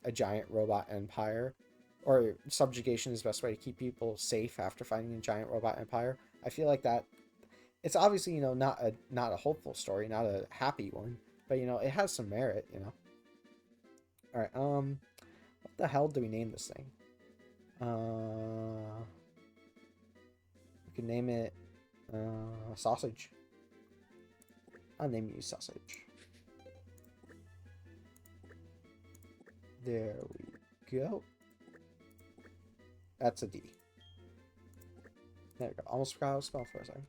a giant robot empire, or subjugation is the best way to keep people safe after fighting a giant robot empire. I feel like that it's obviously, you know, not a hopeful story, not a happy one, but you know, it has some merit, you know. All right, what the hell do we name this thing? We can name it Sausage. I'll name you Sausage. There we go. That's a D. There we go. Almost forgot how to spell for a second.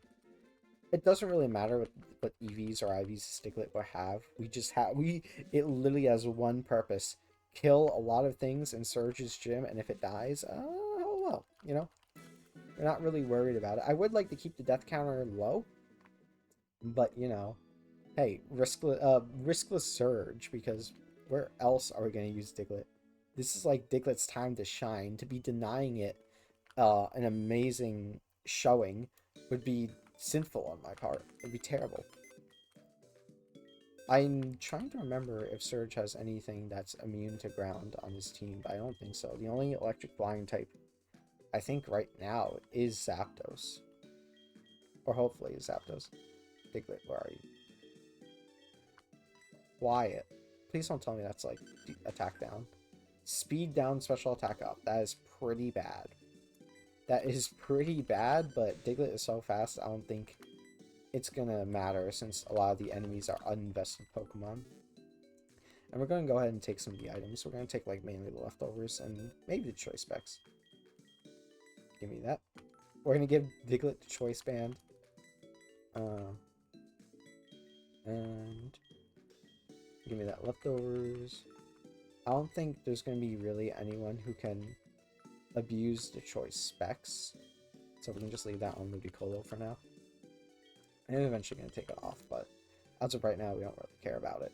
It doesn't really matter what EVs or IVs Stiglet will have. It literally has one purpose. Kill a lot of things in Surge's gym, and if it dies, oh well, you know. We're not really worried about it. I would like to keep the death counter low, but you know, hey, riskless Surge, because where else are we going to use Diglett? This is like Diglett's time to shine. To be denying it an amazing showing would be sinful on my part. It would be terrible. I'm trying to remember if Surge has anything that's immune to ground on his team, but I don't think so. The only electric flying type I think right now is Zapdos. Or hopefully is Zapdos. Diglett, where are you? Quiet. Please don't tell me that's like attack down. Speed down, special attack up. That is pretty bad. That is pretty bad, but Diglett is so fast, I don't think it's gonna matter since a lot of the enemies are uninvested Pokemon. And we're gonna go ahead and take some of the items. We're gonna take like mainly the leftovers and maybe the choice specs. Give me that. We're gonna give Diglett the choice band. And give me that leftovers. I don't think there's gonna be really anyone who can abuse the choice specs. So we can just leave that on Ludicolo for now. I'm eventually going to take it off, but as of right now, we don't really care about it.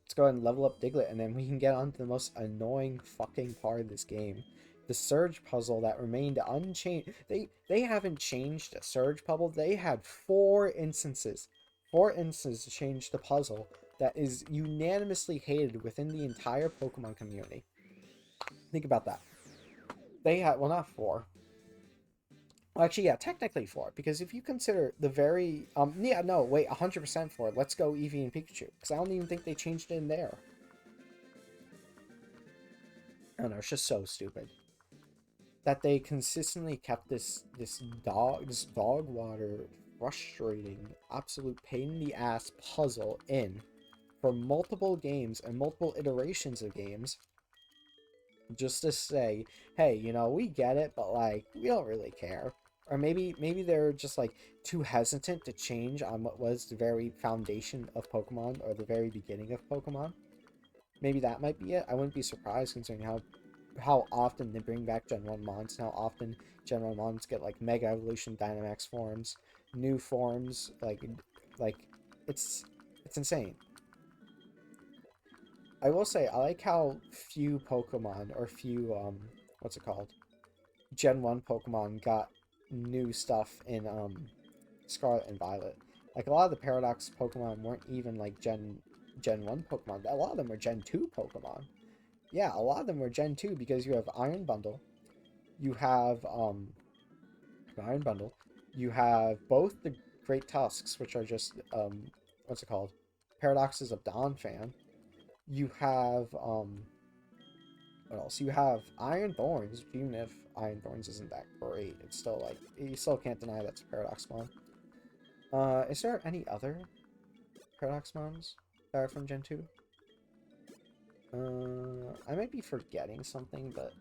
Let's go ahead and level up Diglett, and then we can get on to the most annoying fucking part of this game. The Surge puzzle that remained unchanged. They haven't changed a Surge puzzle. They had 4 instances. 4 instances to change the puzzle that is unanimously hated within the entire Pokemon community. Think about that. They had, well, not 4. Well, actually, yeah, technically 4, because if you consider the very, yeah, no, wait, 100% 4. Let's go Eevee and Pikachu, because I don't even think they changed it in there. I don't know, it's just so stupid. That they consistently kept this dog water, frustrating, absolute pain in the ass puzzle in for multiple games and multiple iterations of games, just to say, hey, you know, we get it, but like, we don't really care. Or maybe they're just like too hesitant to change on what was the very foundation of Pokemon, or the very beginning of Pokemon. Maybe that might be it. I wouldn't be surprised considering how often they bring back Gen 1 Mons, and how often Gen 1 Mons get like Mega Evolution Dynamax forms, new forms, like it's insane. I will say, I like how few Pokemon, or few, what's it called? Gen 1 Pokemon got new stuff in, Scarlet and Violet. Like, a lot of the Paradox Pokemon weren't even, like, Gen 1 Pokemon. A lot of them were Gen 2 Pokemon. Yeah, a lot of them were Gen 2, because you have Iron Bundle. You have, Iron Bundle. You have both the Great Tusks, which are just, what's it called? Paradoxes of Donphan. You have, what else? You have Iron Thorns, even if Iron Thorns isn't that great. It's still, like, you still can't deny that's a Paradox Mon. Is there any other Paradox Mons that are from Gen 2? I might be forgetting something, but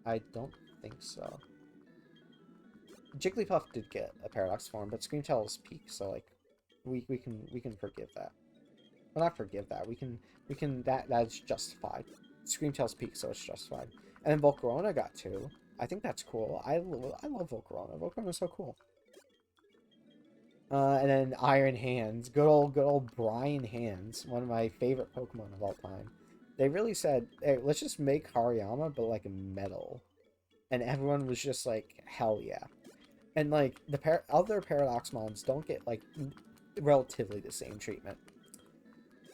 I don't think so. Jigglypuff did get a Paradox form, but Screamtail's peak, so, like, we can forgive that. Well, not forgive that. We can that's justified. Screamtail's peak, so it's justified. And then Volcarona got 2. I think that's cool. I love Volcarona. Volcarona's so cool. And then Iron Hands. Good old Brian Hands. One of my favorite Pokemon of all time. They really said, hey, let's just make Hariyama, but like metal. And everyone was just like, hell yeah. And like, the other Paradox Mons don't get like relatively the same treatment.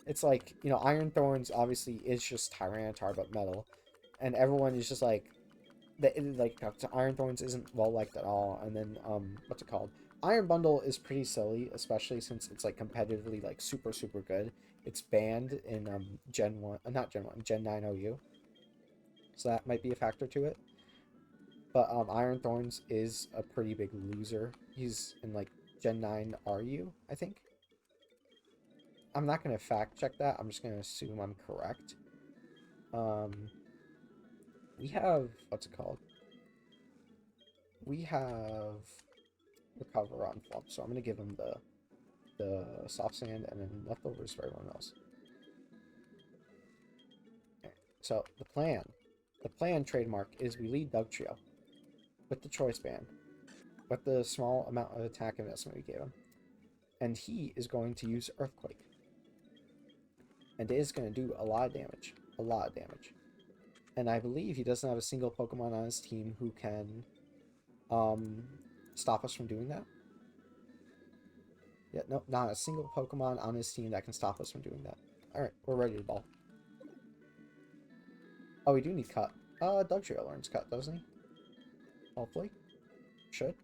It's like, you know, Iron Thorns obviously is just Tyranitar, but metal. And everyone is just like, Iron Thorns isn't well liked at all. And then, what's it called? Iron Bundle is pretty silly, especially since it's like competitively like super good. It's banned in Gen 1, not Gen 1, Gen 9 OU. So that might be a factor to it. But Iron Thorns is a pretty big loser. He's in like Gen 9 RU, I think. I'm not going to fact check that. I'm just going to assume I'm correct. We have, what's it called? We have Recover on Flump, so I'm going to give him the Soft Sand and then leftovers for everyone else. Okay. So, the plan trademark is we lead Dugtrio with the Choice Band, with the small amount of attack investment we gave him. And he is going to use Earthquake. And it is going to do a lot of damage. A lot of damage. And I believe he doesn't have a single Pokemon on his team who can stop us from doing that. Yeah, nope, not a single Pokemon on his team that can stop us from doing that. Alright, we're ready to ball. Oh, we do need Cut. Dugtrio learns Cut, doesn't he? Hopefully. Should.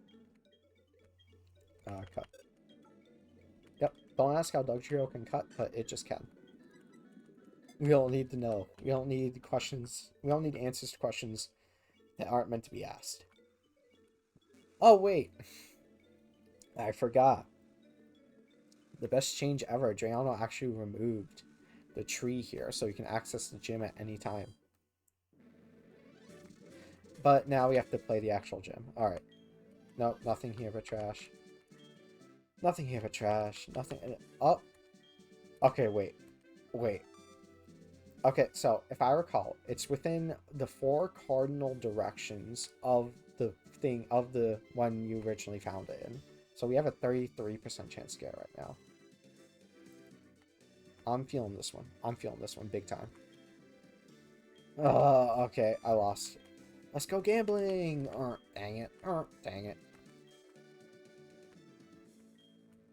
Cut. Yep, don't ask how Dugtrio can cut, but it just can. We don't need to know. We don't need questions. We don't need answers to questions that aren't meant to be asked. Oh, wait. I forgot. The best change ever. Dreyano actually removed the tree here so you can access the gym at any time. But now we have to play the actual gym. Alright. Nope, nothing here but trash. Nothing here but trash. Nothing. Oh. Okay, wait. Wait. Okay, so if I recall, it's within the 4 cardinal directions of the thing, of the one you originally found it in. So we have a 33% chance to get it right now. I'm feeling this one. I'm feeling this one big time. Okay, I lost. Let's go gambling! Dang it. Dang it.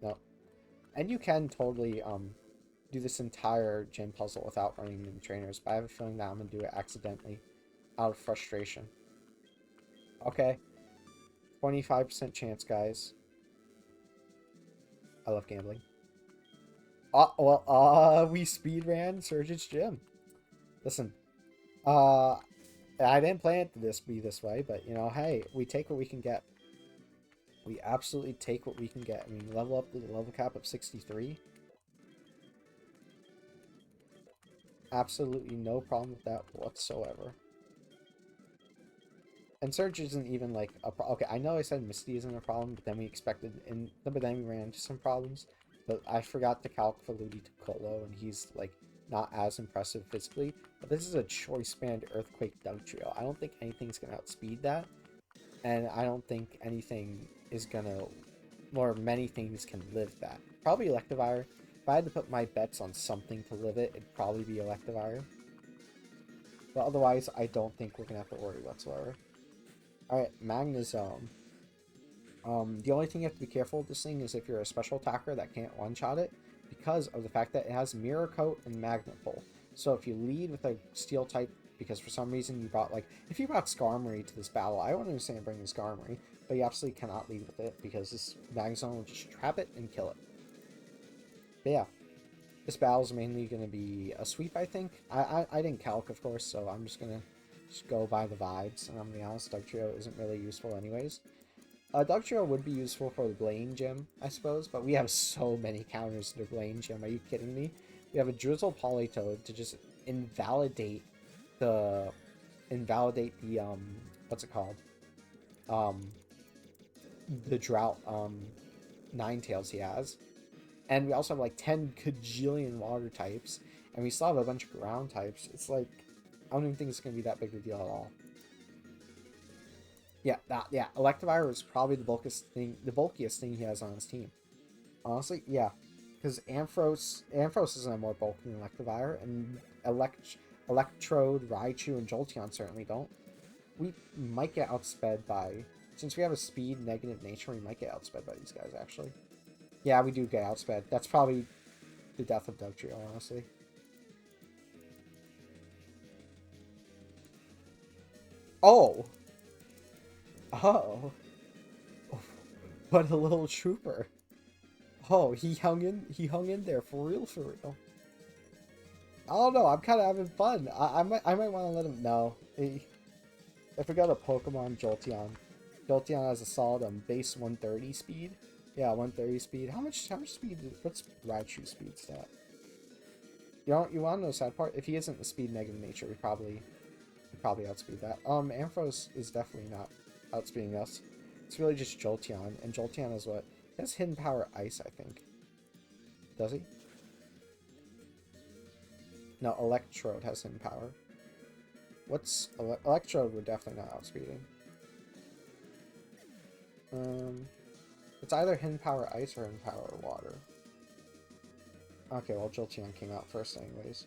No. And you can totally, do this entire gym puzzle without running into trainers, but I have a feeling that I'm going to do it accidentally, out of frustration. Okay. 25% chance, guys. I love gambling. We speed ran Surge's gym. Listen, I didn't plan it to be this way, but, you know, hey, we take what we can get. We absolutely take what we can get. I mean, level up to the level cap of 63. Absolutely no problem with that whatsoever. And Surge isn't even like a okay, I know I said Misty isn't a problem, but then we ran into some problems. But I forgot to calc for Ludi Piccolo, and he's like not as impressive physically. But this is a choice band Earthquake Dugtrio. I don't think anything's gonna outspeed that. And I don't think anything is gonna, or many things can live that. Probably Electivire. If I had to put my bets on something to live it, it'd probably be Electivire. But otherwise, I don't think we're gonna have to worry whatsoever. Alright, Magnezone. The only thing you have to be careful with this thing is if you're a special attacker that can't one-shot it, because of the fact that it has Mirror Coat and Magnet Pull. So if you lead with a Steel type, because for some reason you brought, like, if you brought Skarmory to this battle, I wouldn't understand bringing Skarmory, but you absolutely cannot lead with it, because this Magnezone will just trap it and kill it. But yeah, this battle is mainly going to be a sweep, I think. I didn't calc, of course, so I'm just going to go by the vibes, and I'm going to be honest, Dugtrio isn't really useful anyways. Dugtrio would be useful for the Blaine gym, I suppose, but we have so many counters to the Blaine gym. Are you kidding me? We have a Drizzle Politoed to just invalidate the what's it called? The Drought Ninetales he has. And we also have like 10 gajillion water types, and we still have a bunch of ground types. It's like, I don't even think it's gonna be that big of a deal at all. Yeah, Electivire is probably the bulkiest thing he has on his team. Honestly, yeah. Because Ampharos isn't a more bulky than Electivire, and Electrode, Raichu, and Jolteon certainly don't. We might get outsped by... Since we have a speed negative nature, we might get outsped by these guys, actually. Yeah, we do get outsped. That's probably the death of Dugtrio, honestly. Oh! Oh! What a little trooper. Oh, he hung in there for real, for real. I don't know, I'm kind of having fun. I might want to let him know. If we got a Pokemon Jolteon. Jolteon has a solid base 130 speed. Yeah, 130 speed. How much speed? What's Raichu speed stat? You want to know the sad part? If he isn't the speed negative nature, we probably outspeed that. Ampharos is definitely not outspeeding us. It's really just Jolteon, and Jolteon is what? He has Hidden Power Ice, I think. Does he? No, Electrode has Hidden Power. What's Electrode? We're definitely not outspeeding. It's either Hidden Power Ice or Hidden Power Water. Okay, well, Jolteon came out first anyways.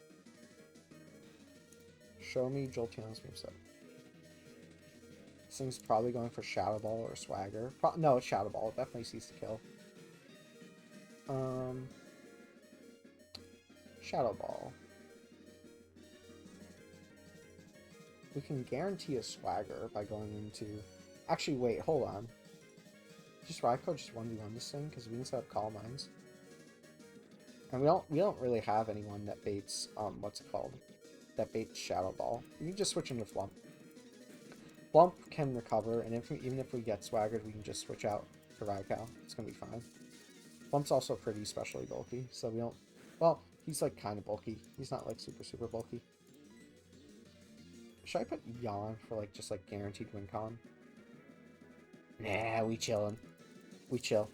Show me Jolteon's moveset. This thing's probably going for Shadow Ball or Swagger. No, it's Shadow Ball. It definitely sees the kill. Shadow Ball. We can guarantee a swagger by going into... Actually, wait, hold on. Just Raikou just 1v1 this thing, because we can set up Calm Minds. And we don't really have anyone that baits, what's it called? That baits Shadow Ball. You can just switch into Flump. Flump can recover, and even if we get swaggered, we can just switch out to Raikou. It's gonna be fine. Flump's also pretty especially bulky, so we don't... Well, he's like kind of bulky. He's not like super bulky. Should I put Yawn for like just like guaranteed win con? Nah, we chillin'. We chill.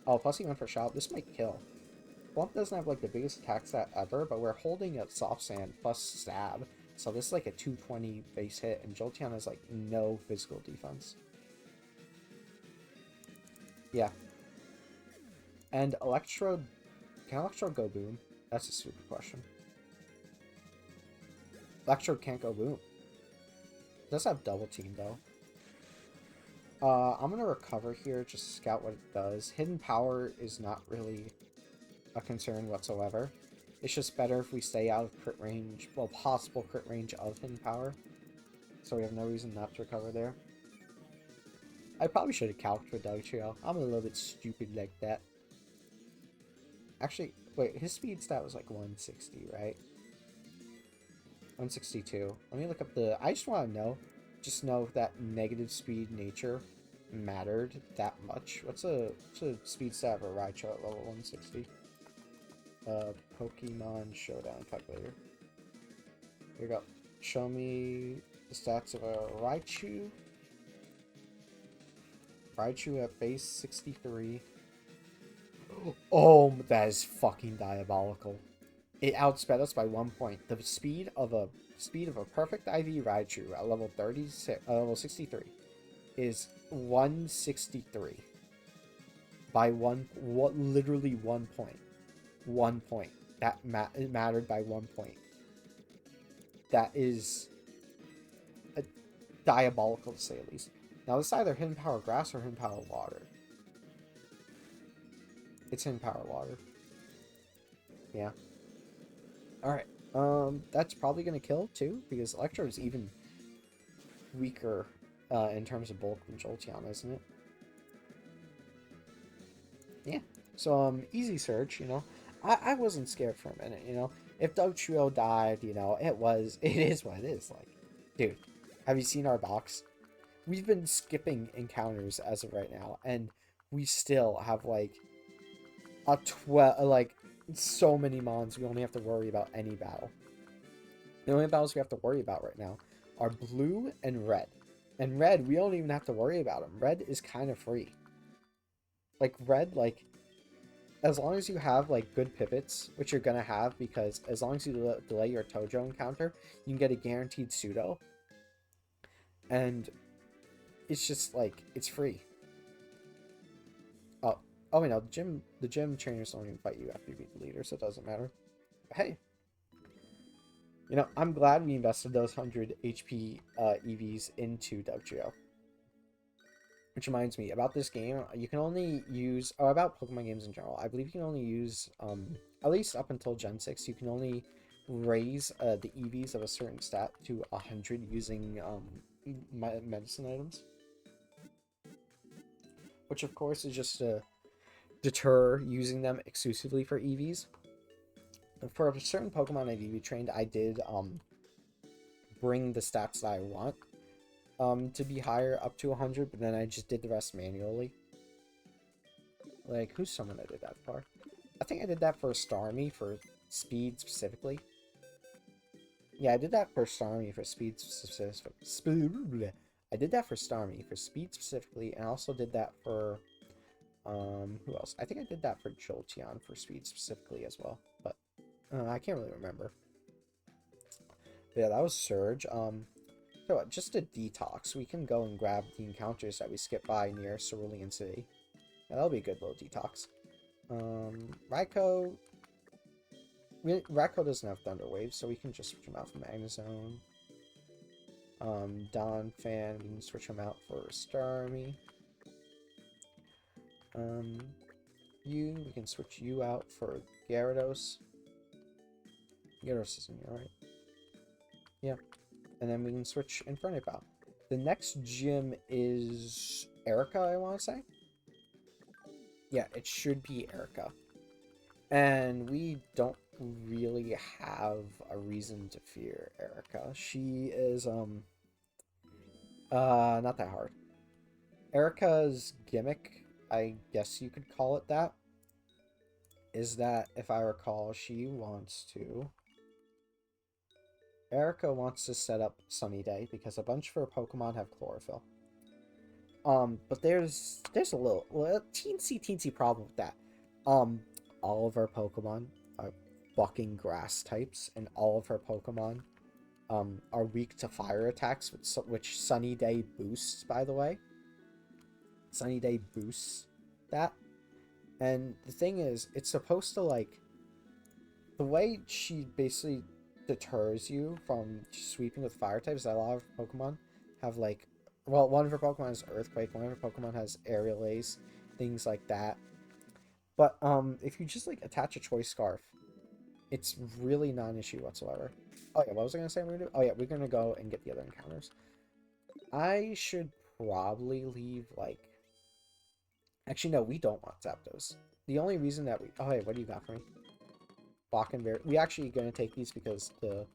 Oh, plus he went for Shout. This might kill. Flump doesn't have like the biggest attack stat ever, but we're holding a Soft Sand plus Stab. So this is like a 220 base hit, and Jolteon has like no physical defense. Yeah. And Electrode... Can Electrode go boom? That's a stupid question. Electrode can't go boom. It does have double team though. I'm gonna recover here, just scout what it does. Hidden power is not really a concern whatsoever. It's just better if we stay out of crit range, well, possible crit range of hidden power. So we have no reason not to recover there. I probably should have calced for Dugtrio. I'm a little bit stupid like that. Actually, wait, his speed stat was like 160, right? 162. Let me look up the... I just want to know. Just know if that negative speed nature mattered that much. What's a speed stat of a Raichu at level 160? Pokemon Showdown calculator. Here we go. Show me the stats of a Raichu. Raichu at base 63. Oh, that is fucking diabolical. It outsped us by 1 point. The speed of a perfect IV Raichu at level 63 is 163 by literally 1 point. 1 point. That it mattered by 1 point. That is diabolical to say the least. Now this is either Hidden Power Grass or Hidden Power Water. It's Hidden Power Water. Yeah. Alright. That's probably gonna kill too, because Electro is even weaker in terms of bulk than Jolteon, isn't it? Yeah. So easy search, you know. I wasn't scared for a minute, you know. If Dugtrio died, you know, it is what it is. Like, dude, have you seen our box? We've been skipping encounters as of right now, and we still have like so many mons. We only have to worry about any battle. The only battles we have to worry about right now are blue and red. And red, we don't even have to worry about them. Red is kind of free. Like red, like as long as you have like good pivots, which you're gonna have, because as long as you delay your Tojo encounter, you can get a guaranteed pseudo. And it's just like it's free. Oh wait, no, the gym trainers don't even fight you after you beat the leader, so it doesn't matter. But hey, you know, I'm glad we invested those 100 HP EVs into Dugtrio. Which reminds me, about this game, you can only use, or about Pokemon games in general, I believe you can only use, at least up until Gen 6, you can only raise the EVs of a certain stat to 100 using medicine items. Which of course is just to deter using them exclusively for EVs. For a certain Pokemon I've EV trained, I did bring the stats that I want to be higher up to 100, but then I just did the rest manually. Like, who's someone I did that for? I think I did that for Starmie for speed specifically. Yeah, I did that for Starmie for speed specifically. I did that for Starmie for speed specifically, and I also did that for who else? I think I did that for Jolteon for speed specifically as well, but I can't really remember. But yeah, that was Surge. So just a detox. We can go and grab the encounters that we skipped by near Cerulean City. Yeah, that'll be a good little detox. Raikou doesn't have Thunder Wave, so we can just switch him out for Magnezone. Donphan, we can switch him out for Starmie. you. We can switch you out for Gyarados. Gyarados isn't here, right? Yeah. And then we can switch Infernape. The next gym is Erica, I want to say. Yeah, it should be Erica. And we don't really have a reason to fear Erica. She is, not that hard. Erica's gimmick, I guess you could call it that, is that, if I recall, Erica wants to set up Sunny Day because a bunch of her Pokemon have chlorophyll. But there's a teensy problem with that. All of her Pokemon are fucking grass types, and all of her Pokemon are weak to fire attacks, which Sunny Day boosts, by the way. Sunny Day boosts that. And the thing is, it's supposed to, like, the way she basically deters you from sweeping with fire types, that a lot of Pokemon have, like, well, one of her Pokemon has Earthquake, one of her Pokemon has Aerial Ace, things like that. But if you just, like, attach a Choice Scarf, it's really not an issue whatsoever. Oh yeah, what was I gonna say we're gonna do? Oh yeah, we're gonna go and get the other encounters. I should probably leave, like, actually no, we don't want Zapdos. The only reason that we, oh hey, what do you got for me? Bach and Berry. We actually gonna take these because the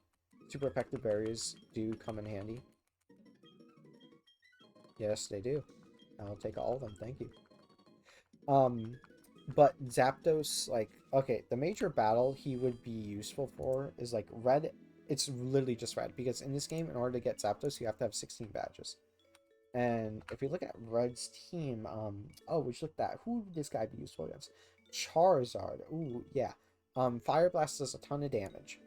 super effective berries do come in handy. Yes, they do. I'll take all of them, thank you. But Zapdos, like, okay, the major battle he would be useful for is, like, red. It's literally just red, because in this game, in order to get Zapdos, you have to have 16 badges. And if you look at Red's team, oh, would you look at that? Who would this guy be useful against? Charizard. Ooh, yeah. Fire Blast does a ton of damage.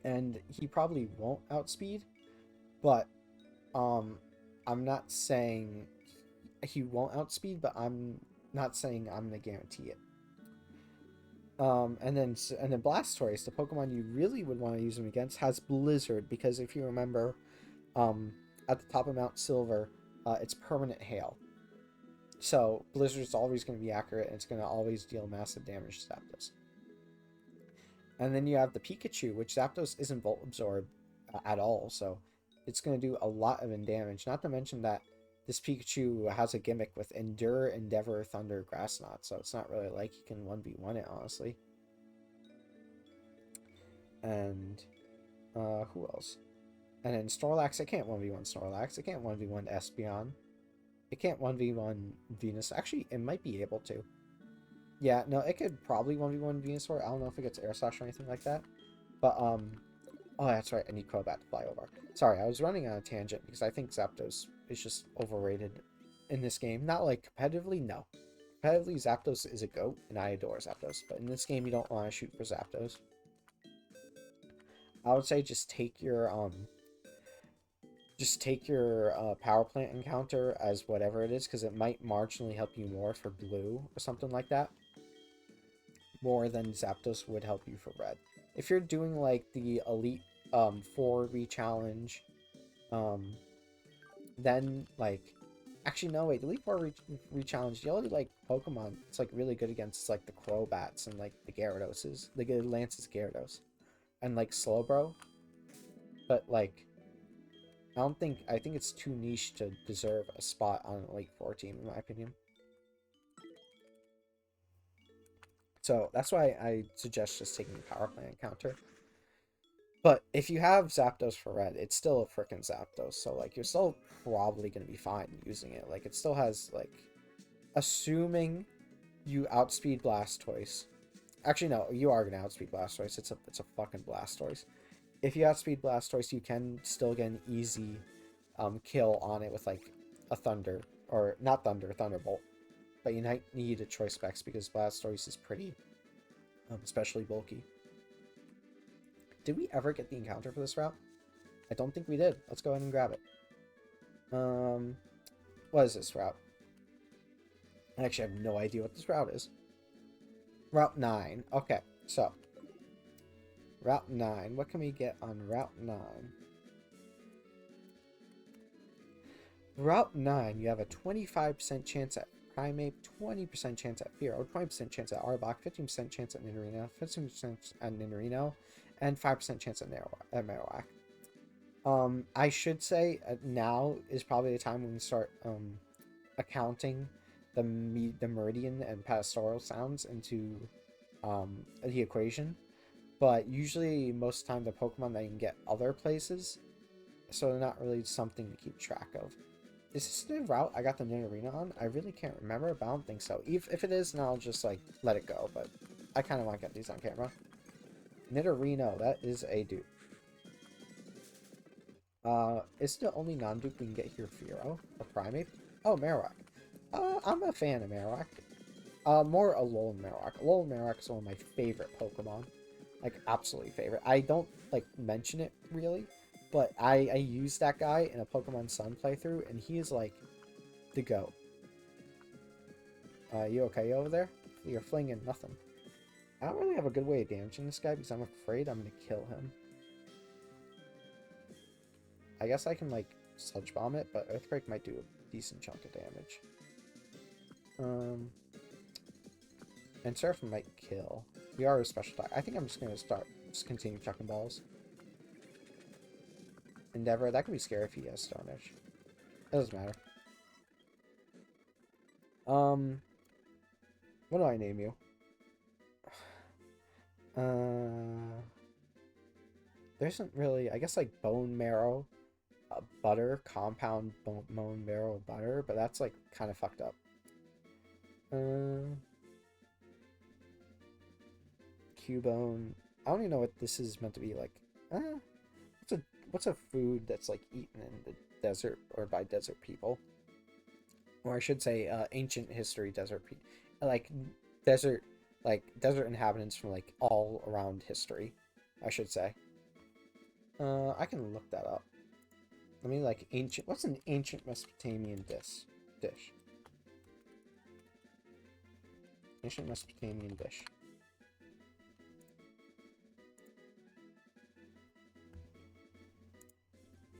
And he probably won't outspeed, but, I'm not saying he won't outspeed, but I'm not saying I'm gonna guarantee it. And then Blastoise, the Pokemon you really would want to use him against, has Blizzard, because if you remember, at the top of Mount Silver, it's permanent hail. So Blizzard's always going to be accurate, and it's going to always deal massive damage to Zapdos. And then you have the Pikachu, which Zapdos isn't Volt Absorb at all, so it's going to do a lot of damage. Not to mention that this Pikachu has a gimmick with Endure, Endeavor, Thunder, Grass Knot, so it's not really like you can 1v1 it, honestly. And, who else? And then Snorlax, it can't 1v1 Snorlax, it can't 1v1 Espeon. It can't 1v1 Venus. Actually, it might be able to. Yeah, no, it could probably 1v1 Venusaur. I don't know if it gets Air Slash or anything like that. But, oh, that's right, I need Crobat to fly over. Sorry, I was running on a tangent because I think Zapdos is just overrated in this game. Not like competitively, no. Competitively, Zapdos is a GOAT, and I adore Zapdos. But in this game, you don't want to shoot for Zapdos. I would say just take your power plant encounter as whatever it is, because it might marginally help you more for blue or something like that. More than Zapdos would help you for red. If you're doing like the Elite 4 re-challenge, then like, actually no wait, the Elite 4 re-challenge, the only like Pokemon it's like really good against like the Crobats and like the Gyaradoses, the Lance's Gyarados, and like Slowbro. But like, I think it's too niche to deserve a spot on an Elite 4 team, in my opinion. So that's why I suggest just taking the power plant encounter. But if you have Zapdos for red, it's still a frickin' Zapdos. So like, you're still probably going to be fine using it. Like, it still has like, assuming you outspeed Blastoise. Actually, no, you are going to outspeed Blastoise. It's a fucking Blastoise. If you outspeed Blastoise, you can still get an easy kill on it with like a Thunder, or not Thunder, Thunderbolt. But you might need a Choice Specs because Blastoise is pretty, especially bulky. Did we ever get the encounter for this route? I don't think we did. Let's go ahead and grab it. What is this route? I actually have no idea what this route is. Route 9. Okay, so Route 9. What can we get on Route 9? Route 9, you have a 25% chance at Primeape, 20% chance at Fearow, 20% chance at Arbok, 15% chance at Nidorino, 15% at Nidorino, and 5% chance at Marowak. I should say now is probably the time when we start accounting the meridian and pastoral sounds into the equation. But usually, most of the time, the Pokemon that you can get other places, so they're not really something to keep track of. Is this the route I got the Nidorino on? I really can't remember, but I don't think so. If it is, then I'll just, like, let it go, but I kind of want to get these on camera. Nidorino, that is a dupe. Is the only non-dupe we can get here Fearow? Or Primeape? Oh, Marowak. I'm a fan of Marowak. More Alolan Marowak. Alolan Marowak is one of my favorite Pokemon. Like, absolutely favorite. I don't, like, mention it, really. But I used that guy in a Pokemon Sun playthrough, and he is, like, the GOAT. You okay over there? You're flinging nothing. I don't really have a good way of damaging this guy, because I'm afraid I'm going to kill him. I guess I can, like, Sludge Bomb it, but Earthquake might do a decent chunk of damage. And Surf might kill. We are a special attack. I think I'm just going to continue chucking balls. Endeavor, that could be scary if he has Stone Edge. It doesn't matter. What do I name you? There isn't really, I guess, like Bone Marrow Butter, compound bone marrow butter, but that's like kind of fucked up. Cubone. I don't even know what this is meant to be like. What's a food that's like eaten in the desert or by desert people? Or I should say ancient history desert people. Like desert inhabitants from like all around history, I should say. I can look that up. I mean, like ancient. What's an ancient Mesopotamian dish? Ancient Mesopotamian dish.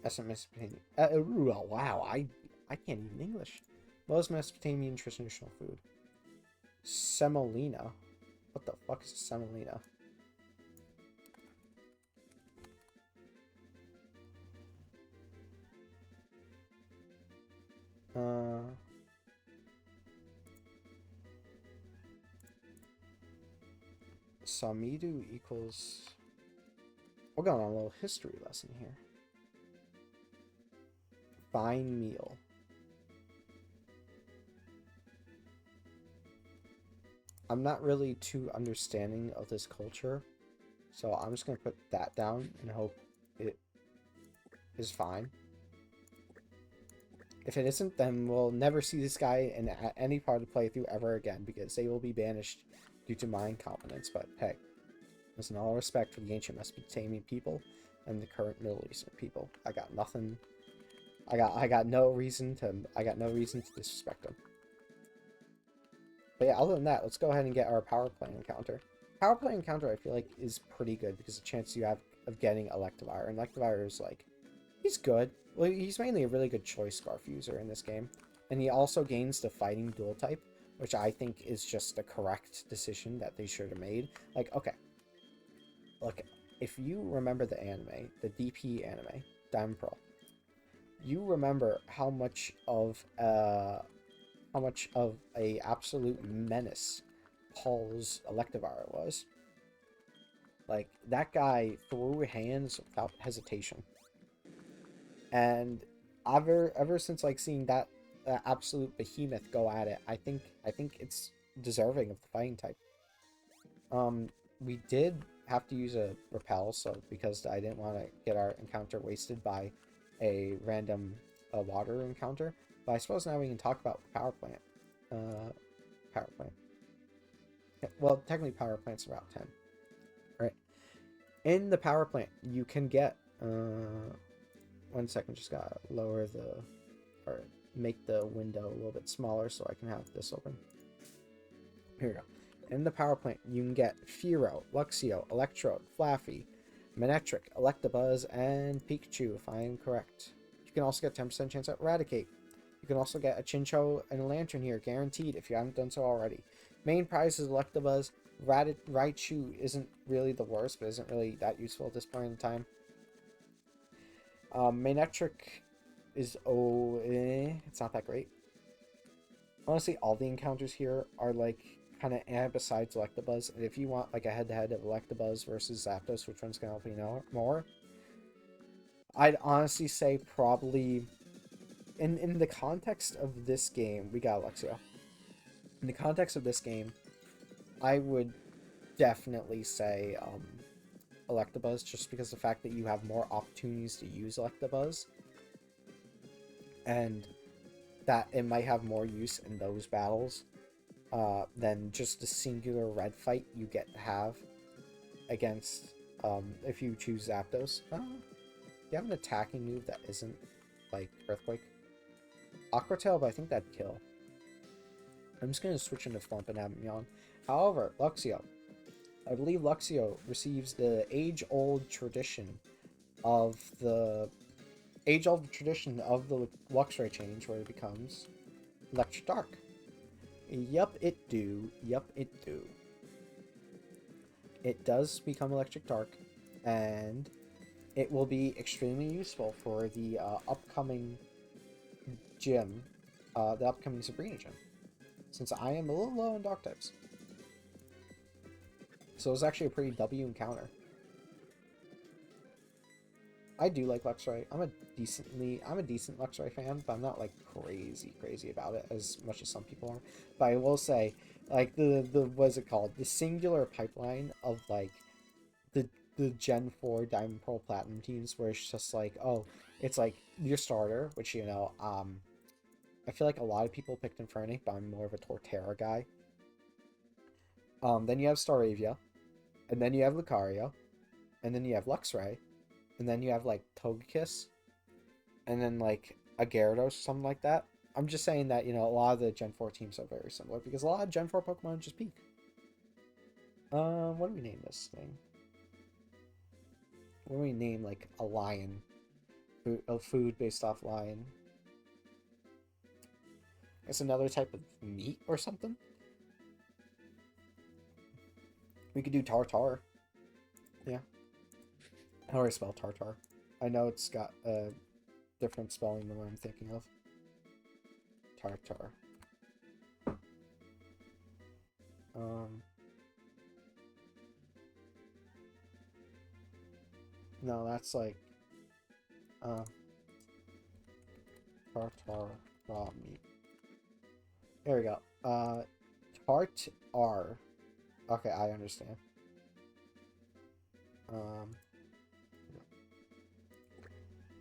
That's not Mesopotamian. Wow, I can't even English. What is Mesopotamian traditional food? Semolina. What the fuck is a semolina? Samidu equals... We're going on a little history lesson here. Fine meal. I'm not really too understanding of this culture, so I'm just going to put that down and hope it is fine. If it isn't, then we'll never see this guy in any part of the playthrough ever again, because they will be banished due to my incompetence. But hey, listen, all respect for the ancient Mesopotamian people and the current Middle Eastern people. I got nothing. I got no reason to disrespect them. But yeah, other than that, let's go ahead and get our power play encounter. Power play encounter, I feel like, is pretty good because the chance you have of getting Electivire. And Electivire is like, he's good. Well, he's mainly a really good choice scarf user in this game. And he also gains the fighting dual type, which I think is just the correct decision that they should have made. Like, okay. Look, if you remember the anime, the DP anime, Diamond Pearl, you remember how much of a absolute menace Paul's Electivire was. Like, that guy threw hands without hesitation. And ever since like seeing that absolute behemoth go at it, I think it's deserving of the fighting type. We did have to use a repel, so because I didn't want to get our encounter wasted by a random water encounter. But I suppose now we can talk about the power plant. Power plant. Yeah, well, technically power plant's Route 10. Right. In the power plant, you can get... 1 second, just gotta lower the... or make the window a little bit smaller so I can have this open. Here we go. In the power plant, you can get Fearow, Luxio, Electrode, Flaffy, Manectric, Electabuzz, and Pikachu, if I am correct. You can also get 10% chance at Eradicate. You You can also get a Chinchou and a Lantern here, guaranteed, if you haven't done so already. Main prize is Electabuzz. Raichu isn't really the worst, but isn't really that useful at this point in time. Manectric is, it's not that great. Honestly, all the encounters here are like kind of besides Electabuzz. And if you want like a head-to-head of Electabuzz versus Zapdos, which one's gonna help you know more? I'd honestly say probably in the context of this game, we got Luxio. In the context of this game, I would definitely say Electabuzz, just because the fact that you have more opportunities to use Electabuzz, and that it might have more use in those battles than just the singular red fight you get to have against if you choose Zapdos. You have an attacking move that isn't like Earthquake. Aqua Tail, but I think that'd kill. I'm just going to switch into Thump and Abimyon. However, Luxio. I believe Luxio receives the age-old tradition of the Luxray change, where it becomes Electric Dark. Yup, it do. Yup, it do. It does become Electric Dark, and it will be extremely useful for the upcoming gym, the upcoming Sabrina gym, since I am a little low on Dark types. So it's actually a pretty W encounter. I do like Luxray. I'm a decent Luxray fan, but I'm not like crazy about it as much as some people are. But I will say, like the what's it called? The singular pipeline of like the Gen 4 Diamond Pearl Platinum teams, where it's just like, oh, it's like your starter, which, you know, I feel like a lot of people picked Infernape, but I'm more of a Torterra guy. Then you have Staravia, and then you have Lucario, and then you have Luxray, and then you have like Togekiss, and then like a Gyarados or something like that. I'm just saying that, you know, a lot of the Gen 4 teams are very similar, because a lot of Gen 4 Pokemon just peak. What do we name this thing? What do we name, like, a lion? A food based off lion. It's another type of meat or something? We could do Tartar. Yeah. How do I spell Tartar? I know it's got a different spelling than what I'm thinking of. Tartar. No, that's like tartar raw meat. There we go. Tartar. Okay, I understand.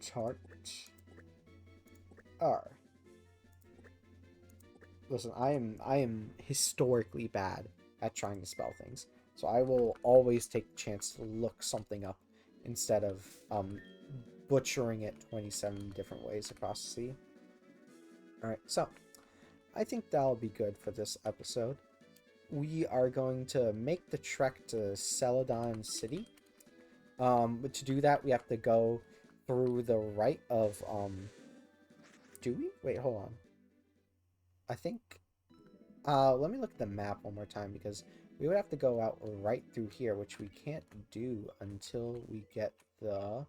Tartar. Listen, I am historically bad at trying to spell things, so I will always take the chance to look something up instead of butchering it 27 different ways across the sea. Alright, so I think that'll be good for this episode. We are going to make the trek to Celadon City. But to do that, we have to go through the right of, do we? Wait, hold on. I think, let me look at the map one more time, because we would have to go out right through here, which we can't do until we get the...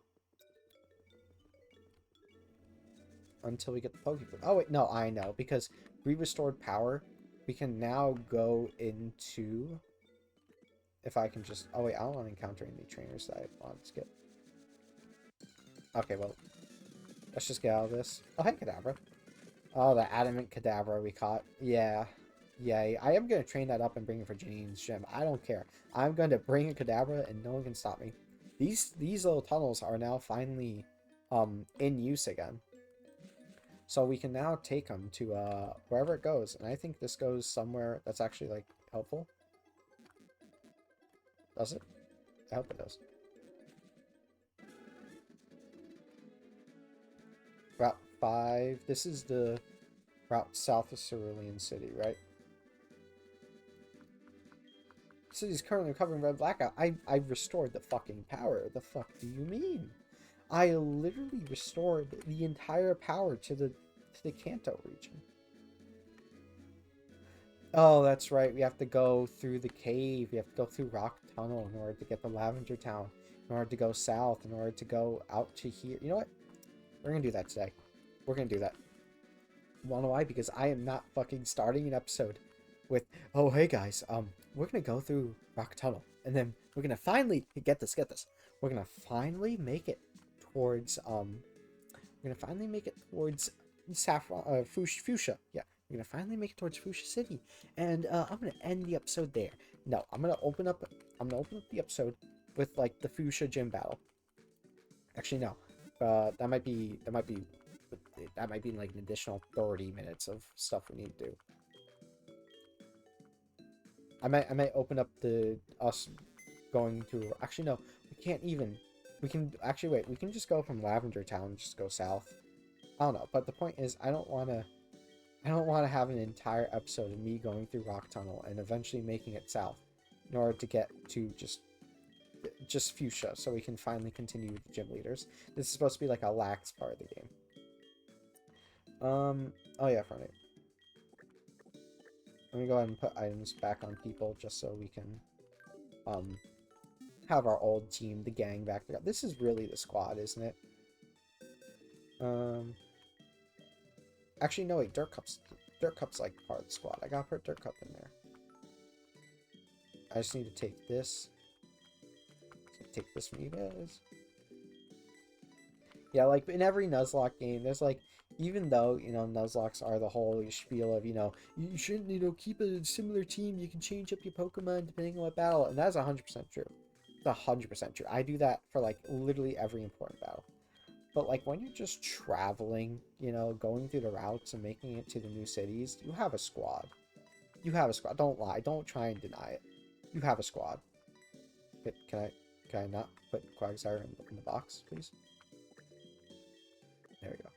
Pokeball. Oh, wait, no, I know. Because we restored power, we can now go into... If I can just... Oh, wait, I don't want to encounter any trainers that I want to skip. Okay, well, let's just get out of this. Oh, hey, Kadabra. Oh, the Adamant Kadabra we caught. Yeah. Yay. I am going to train that up and bring it for Janine's gym. I don't care. I'm going to bring a Kadabra and no one can stop me. These little tunnels are now finally in use again. So we can now take them to wherever it goes. And I think this goes somewhere that's actually, like, helpful. Does it? I hope it does. Route 5. This is the route south of Cerulean City, right? The city's currently recovering red blackout. I restored the fucking power. The fuck do you mean? I literally restored the entire power to the to the Kanto region. Oh, that's right. We have to go through the cave. We have to go through Rock Tunnel in order to get the Lavender Town. In order to go south. In order to go out to here. You know what? We're going to do that today. We're going to do that. Wanna know why? Because I am not fucking starting an episode with, oh, hey guys, we're going to go through Rock Tunnel. And then we're going to finally, get this. We're going to finally make it towards, Saffron, Fuchsia. Yeah. We're gonna finally make it towards Fuchsia City, and I'm gonna end the episode there. No, I'm gonna open up the episode with like the Fuchsia gym battle. Actually, no, that might be like an additional 30 minutes of stuff we need to do. I might open up us going to. Actually, no, we can't even. We can actually wait. We can just go from Lavender Town and just go south. I don't know, but the point is, I don't want to have an entire episode of me going through Rock Tunnel and eventually making it south in order to get to just Fuchsia, so we can finally continue with the gym leaders. This is supposed to be like a lax part of the game. Oh yeah, funny. Let me go ahead and put items back on people just so we can have our old team, the gang, back together. This is really the squad, isn't it? Actually, no, wait, Dirt Cup's like part of the squad. I gotta put Dirt Cup in there. I just need to take this. Take this from you guys. Yeah, like in every Nuzlocke game, there's like, even though, you know, Nuzlockes are the whole spiel of, you know, you shouldn't, you know, keep a similar team. You can change up your Pokemon depending on what battle. And that's 100% true. It's 100% true. I do that for like literally every important battle. But like when you're just traveling, you know, going through the routes and making it to the new cities, you have a squad. You have a squad. Don't lie. Don't try and deny it. You have a squad. Can I not put Quagsire in the box, please? There we go.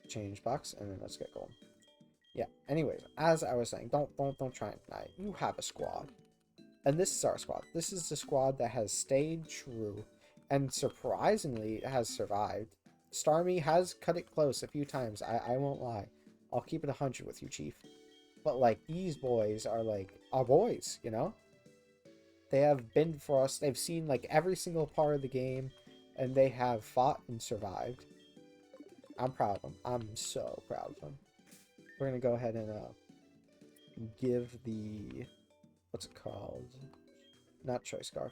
Change box, and then let's get going. Yeah. Anyways, as I was saying, don't try and deny it. You have a squad, and this is our squad. This is the squad that has stayed true. And surprisingly, it has survived. Starmie has cut it close a few times. I won't lie. I'll keep it 100 with you, Chief. But, like, these boys are, like, our boys, you know? They have been for us. They've seen, like, every single part of the game. And they have fought and survived. I'm proud of them. I'm so proud of them. We're going to go ahead and give the... What's it called? Not Choice Scarf.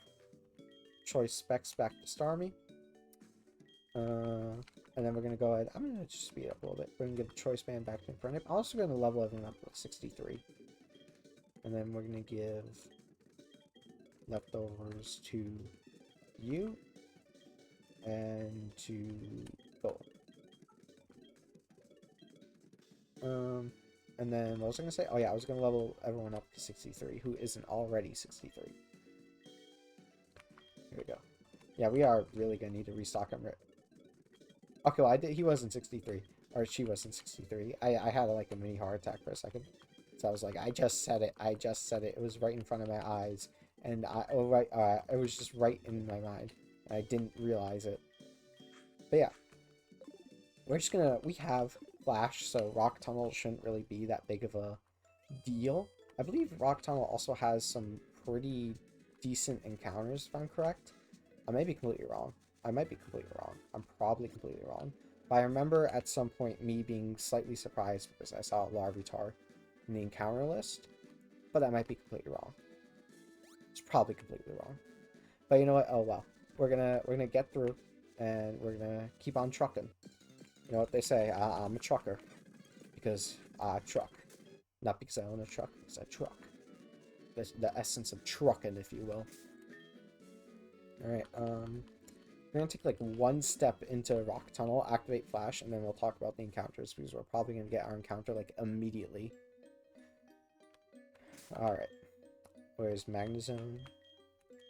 Choice specs back to Starmie. And then we're going to go ahead. I'm going to just speed up a little bit. We're going to give the Choice Band back to Infernape. I'm also going to level everyone up with 63. And then we're going to give leftovers to you and to Gold. And then what was I going to say? Oh yeah, I was going to level everyone up to 63 who isn't already 63. Here we go. Yeah, we are really gonna need to restock him. Okay, well, he wasn't 63, or she wasn't 63. I had like a mini heart attack for a second, so I was like, I just said it. It was right in front of my eyes, and it was just right in my mind. I didn't realize it. But yeah, we have Flash, so Rock Tunnel shouldn't really be that big of a deal. I believe Rock Tunnel also has some pretty decent encounters, if I'm correct. I may be completely wrong. I'm probably completely wrong. But I remember at some point me being slightly surprised because I saw Larvitar in the encounter list. But that might be completely wrong. It's probably completely wrong. But you know what? Oh well. We're gonna get through, and we're gonna keep on trucking. You know what they say? I'm a trucker because I truck, not because I own a truck. Because I truck. The essence of trucking, if you will. Alright, we're gonna take like one step into Rock Tunnel, activate Flash, and then we'll talk about the encounters, because we're probably gonna get our encounter like immediately. Alright. Where's Magnezone?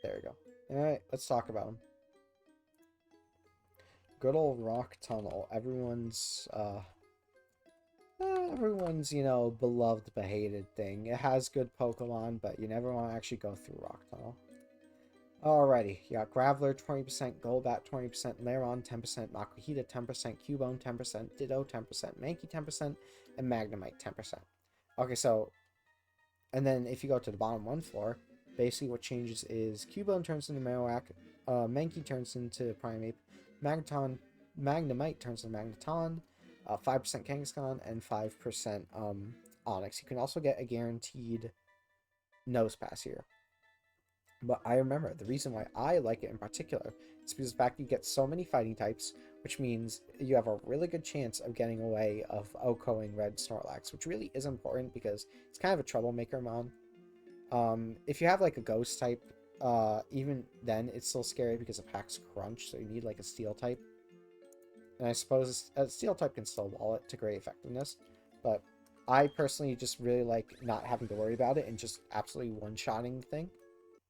There we go. Alright, let's talk about him. Good old Rock Tunnel. Everyone's, you know, beloved but hated thing. It has good Pokemon, but you never want to actually go through Rock Tunnel. Alrighty, you got Graveler 20%, Golbat 20%, Lairon 10%, Makuhita 10%, Cubone 10%, Ditto 10%, Mankey 10%, and Magnemite 10%. Okay, so, and then if you go to the bottom one floor, basically what changes is Cubone turns into Marowak, Mankey turns into Primeape, Magnemite turns into Magneton, 5% Kangaskhan, and 5% Onix. You can also get a guaranteed Nose Pass here. But I remember the reason why I like it in particular is because the fact you get so many fighting types, which means you have a really good chance of getting away of OHKOing Red Snorlax, which really is important because it's kind of a troublemaker mon. If you have like a ghost type, even then it's still scary because it packs crunch, so you need like a steel type. And I suppose a steel type can still wall it to great effectiveness, but I personally just really like not having to worry about it and just absolutely one-shotting the thing.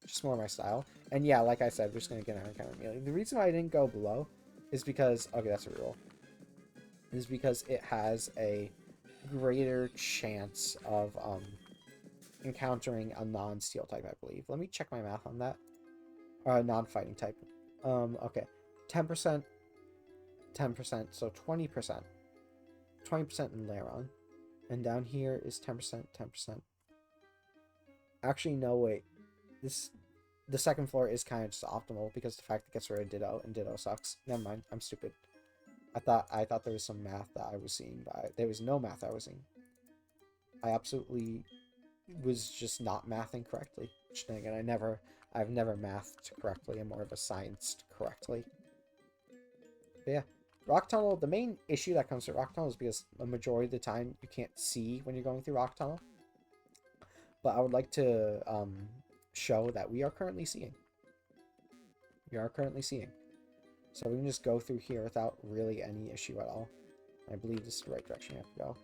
Just more my style. And yeah, like I said, we're just going to get an encounter immediately. The reason why I didn't go below is because... Okay, that's a reroll. Is because it has a greater chance of encountering a non-steel type, I believe. Let me check my math on that. Non-fighting type. Okay. 10%. 10%. So 20%. 20% in Lairon. And down here is 10%. 10%. Actually, no, wait. The second floor is kind of just optimal because the fact it gets rid of Ditto, and Ditto sucks. Never mind, I'm stupid. I thought there was some math that I was seeing, but there was no math I was seeing. I absolutely was just not mathing correctly. Which thing, and I've never mathed correctly. I'm more of a scienced correctly. But yeah, Rock Tunnel. The main issue that comes with Rock Tunnel is because the majority of the time you can't see when you're going through Rock Tunnel. But I would like to show that we are currently seeing. We are currently seeing. So we can just go through here without really any issue at all. I believe this is the right direction we have to go.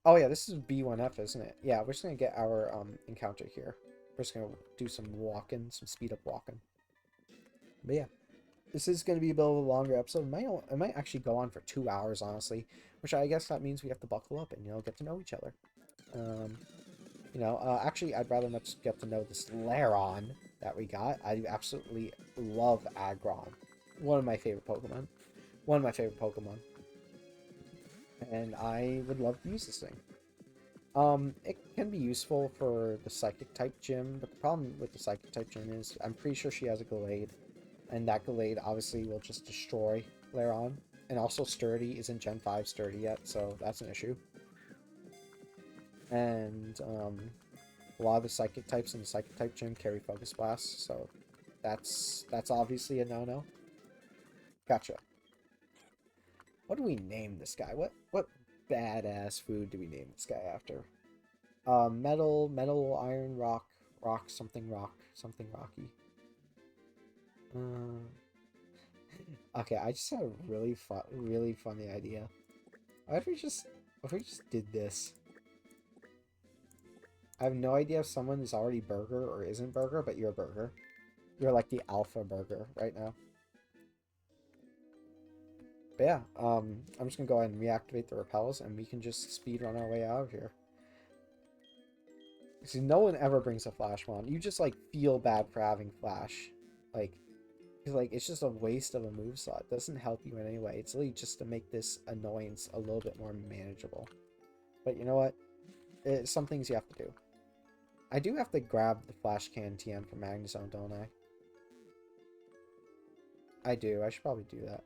Oh yeah, this is B1F, isn't it? Yeah, we're just going to get our encounter here. We're just going to do some walking, some speed up walking. But yeah, this is going to be a bit of a longer episode. It might actually go on for 2 hours, honestly. Which I guess that means we have to buckle up and, you know, get to know each other. You know, actually, I'd rather much get to know this Lairon that we got. I absolutely love Aggron. One of my favorite Pokemon. One of my favorite Pokemon. And I would love to use this thing. It can be useful for the Psychic type gym, but the problem with the Psychic type gym is I'm pretty sure she has a Gallade. And that Gallade obviously will just destroy Lairon. And also Sturdy isn't Gen 5 Sturdy yet, so that's an issue. And a lot of the Psychic types in the Psychic type gym carry Focus Blast, so that's obviously a no-no. Gotcha. What do we name this guy? What badass food do we name this guy after? Metal, iron, rock, something rocky. Okay, I just had a really funny idea. What if we just did this? I have no idea if someone is already burger or isn't burger, but you're burger. You're like the alpha burger right now. But yeah, I'm just gonna go ahead and reactivate the repels, and we can just speed run our way out of here. See, no one ever brings a Flash Mon. You just like feel bad for having Flash, like it's just a waste of a moveset. It doesn't help you in any way. It's really just to make this annoyance a little bit more manageable. But you know what? Some things you have to do. I do have to grab the Flash Can TM from Magnezone, don't I? I do. I should probably do that.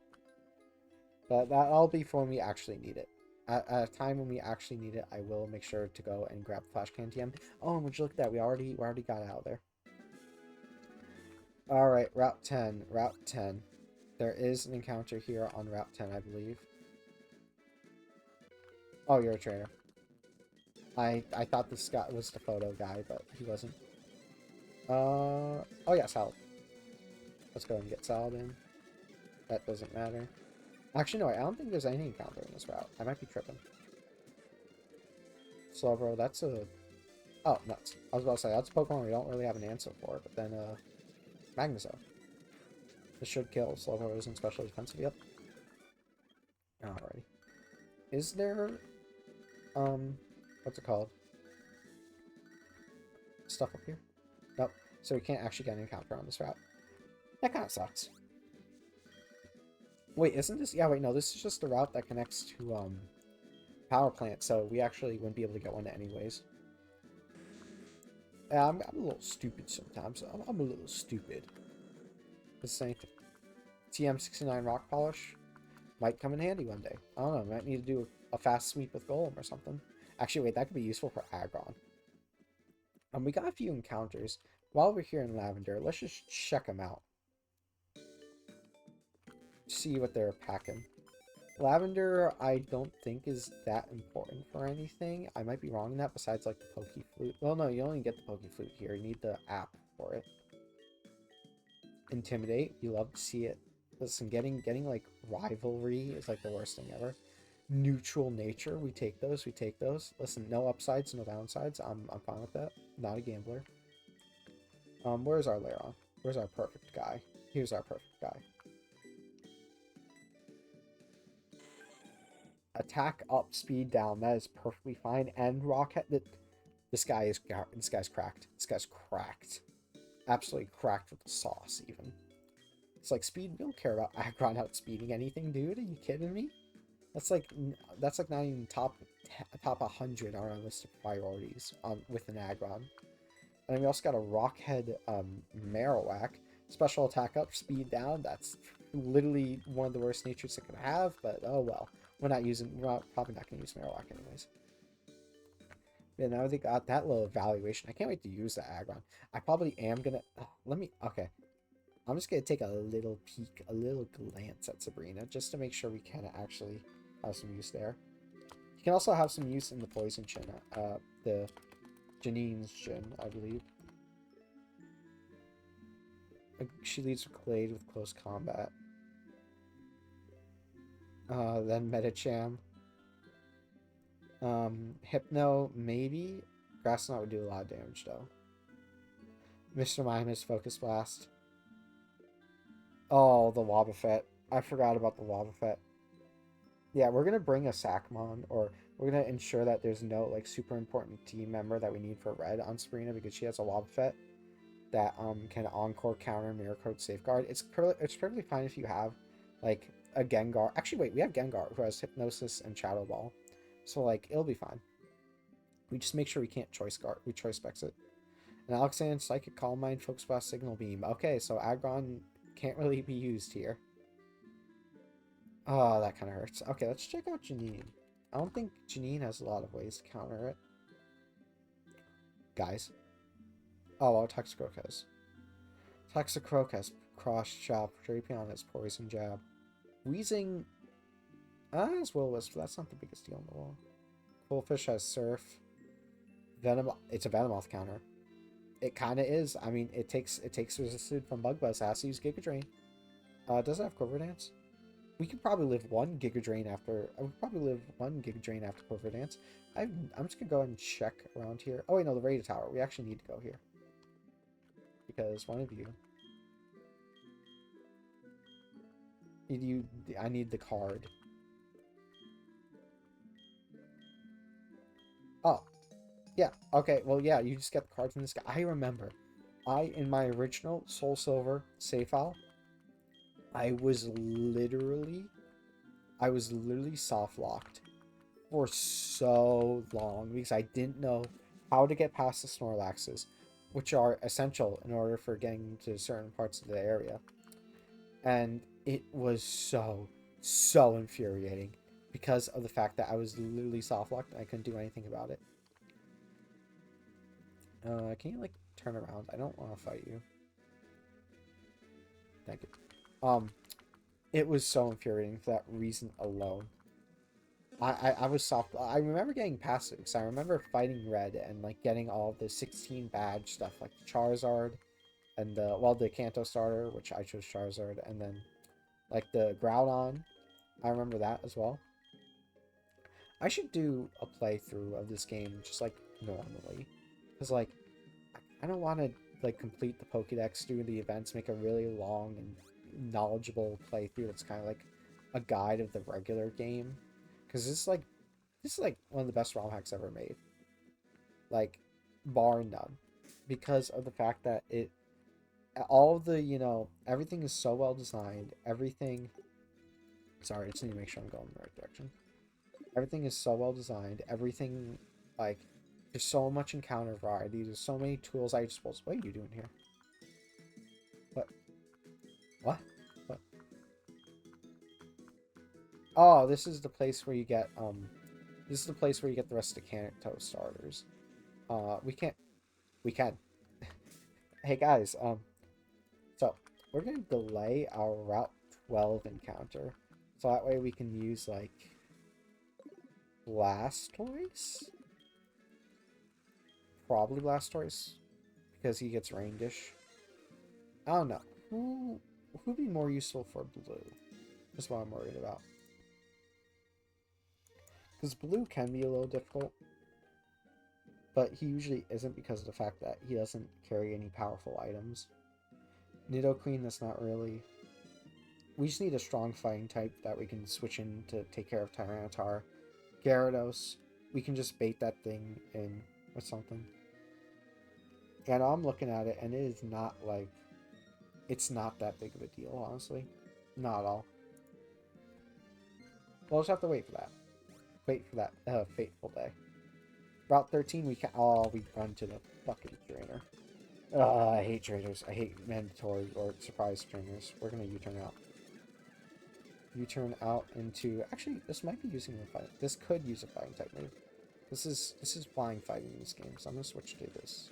But that'll be for when we actually need it. At a time when we actually need it, I will make sure to go and grab Flash Can TM. Oh, and would you look at that? We already got out of there. Alright, Route 10. Route 10. There is an encounter here on Route 10, I believe. Oh, you're a trainer. I thought this guy was the photo guy, but he wasn't. Oh yeah, Salad. Let's go and get Salad in. That doesn't matter. Actually, no, I don't think there's any encounter in this route. I might be tripping. Slowbro, that's a... Oh, nuts. I was about to say, that's a Pokemon we don't really have an answer for, but then, Magnezone. This should kill. Slowbro isn't special defensive yet. Alrighty. Is there... what's it called? Stuff up here? Nope. so we can't actually get an encounter on this route. That kind of sucks. Wait, isn't this... Yeah, wait, no, this is just a route that connects to, power plant, so we actually wouldn't be able to get one anyways. Yeah, I'm a little stupid sometimes. I'm a little stupid. This ain't... TM69 rock polish might come in handy one day. I don't know, might need to do a fast sweep with Golem or something. Actually, wait, that could be useful for Aggron. We got a few encounters. While we're here in Lavender, let's just check them out. See what they're packing. Lavender, I don't think is that important for anything. I might be wrong in that, besides like the Poke Flute. Well, no, you only get the Poke Flute here. You need the app for it. Intimidate, you love to see it. Listen, getting like rivalry is like the worst thing ever. Neutral nature, we take those, we take those. Listen, no upsides, no downsides. I'm fine with that. Not a gambler. Where's our Lairon? Where's our perfect guy? Here's our perfect guy. Attack up, speed down. That is perfectly fine. And Rockhead. This guy's cracked. This guy's cracked. Absolutely cracked with the sauce, even. It's like speed. We don't care about Aggron outspeeding anything, dude. Are you kidding me? That's like not even top 100 on our list of priorities with an Aggron. And then we also got a Rockhead Marowak. Special attack up, speed down. That's literally one of the worst natures it could have, but oh well. We're probably not going to use Marowak anyways. Yeah, now they got that little evaluation. I can't wait to use the Aggron. I probably am going to... Okay. I'm just going to take a little peek, a little glance at Sabrina, just to make sure we can actually have some use there. You can also have some use in the Poison Chin, the Janine's Chin, I believe. She leads with Clade with close combat. Then Metacham. Hypno, maybe. Grass Knot would do a lot of damage, though. Mr. Mime is Focus Blast. Oh, the Wobbuffet. I forgot about the Wobbuffet. Yeah, we're going to bring a Sackmon, or we're going to ensure that there's no, like, super important team member that we need for red on Sabrina, because she has a Wobbuffet that, can Encore, Counter, Mirror Code, Safeguard. It's perfectly fine if you have, like, a Gengar. Actually, wait, we have Gengar, who has Hypnosis and Shadow Ball. So, like, it'll be fine. We just make sure we can't choice specs it. And Alexander, Psychic, Calm Mind, Focus Blast, Signal Beam. Okay, so Aggron can't really be used here. Oh, that kind of hurts. Okay, let's check out Janine. I don't think Janine has a lot of ways to counter it. Guys. Oh, well, Toxicroak has. Toxicroak has Cross Chop. Drapion has Poison Jab. Weezing has Will-Wisp, but that's not the biggest deal in the world. Coolfish has Surf. Venom, it's a Venomoth counter. It kind of is. I mean, it takes resisted from Bug Buzz. It has to use Giga Drain. Does it have Quiver Dance? We could probably live one Giga Drain after. I would probably live one Giga Drain after Quiver Dance. I'm just gonna go ahead and check around here. Oh wait, no, the Radio Tower. We actually need to go here because one of you. I need the card. Oh. Yeah, okay, well, yeah, you just get the card from this guy. I remember, in my original SoulSilver save file, I was literally soft-locked for so long because I didn't know how to get past the Snorlaxes, which are essential in order for getting to certain parts of the area. And it was so infuriating because of the fact that I was literally soft-locked and I couldn't do anything about it. Can you, like, turn around? I don't want to fight you. Thank you. It was so infuriating for that reason alone. I was soft. I remember getting past it because I remember fighting Red and, like, getting all the 16 badge stuff, like the Charizard and the Kanto starter, which I chose Charizard, and then, like, the Groudon. I remember that as well. I should do a playthrough of this game just, like, normally. Because, like, I don't want to, like, complete the Pokédex, do the events, make a really long and knowledgeable playthrough that's kind of like a guide of the regular game. Because this is like one of the best ROM hacks ever made. Like, bar none. because of the fact that all of the, you know, everything is so well designed. Everything, sorry, I just need to make sure I'm going in the right direction. Everything is so well designed. Everything, like, there's so much encounter variety. There's so many tools at your disposal. What are you doing here? What? What? What? Oh, this is the place where you get, this is the place where you get the rest of the Kanto starters. We can. Hey guys, so we're gonna delay our Route 12 encounter. So that way we can use, like, Blastoise? Probably Blastoise. Because he gets range-ish. I don't know. Who'd be more useful for blue? That's what I'm worried about. Because blue can be a little difficult. But he usually isn't because of the fact that he doesn't carry any powerful items. Nidoqueen, that's not really... We just need a strong fighting type that we can switch in to take care of Tyranitar. Gyarados, we can just bait that thing in with something. And I'm looking at it, and it is not like... It's not that big of a deal, honestly. Not at all. We'll just have to wait for that. Wait for that fateful day. Route 13, we can... Oh, we run to the fucking trainer. I hate trainers. I hate mandatory or surprise trainers. We're gonna U-turn out. U-turn out into... Actually, this might be using a fight. This could use a fighting type move. This is flying fighting in this game, so I'm gonna switch to this.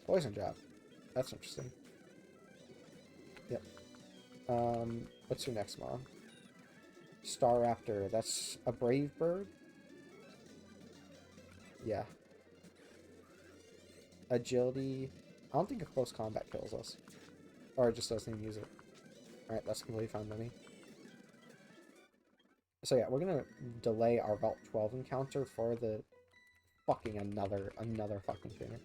Poison jab. That's interesting. Yep. What's your next mon? Staraptor. That's a brave bird? Yeah. Agility. I don't think a close combat kills us. Or it just doesn't even use it. Alright, that's completely fine by me. So yeah, we're gonna delay our Vault 12 encounter for the fucking another fucking trainer.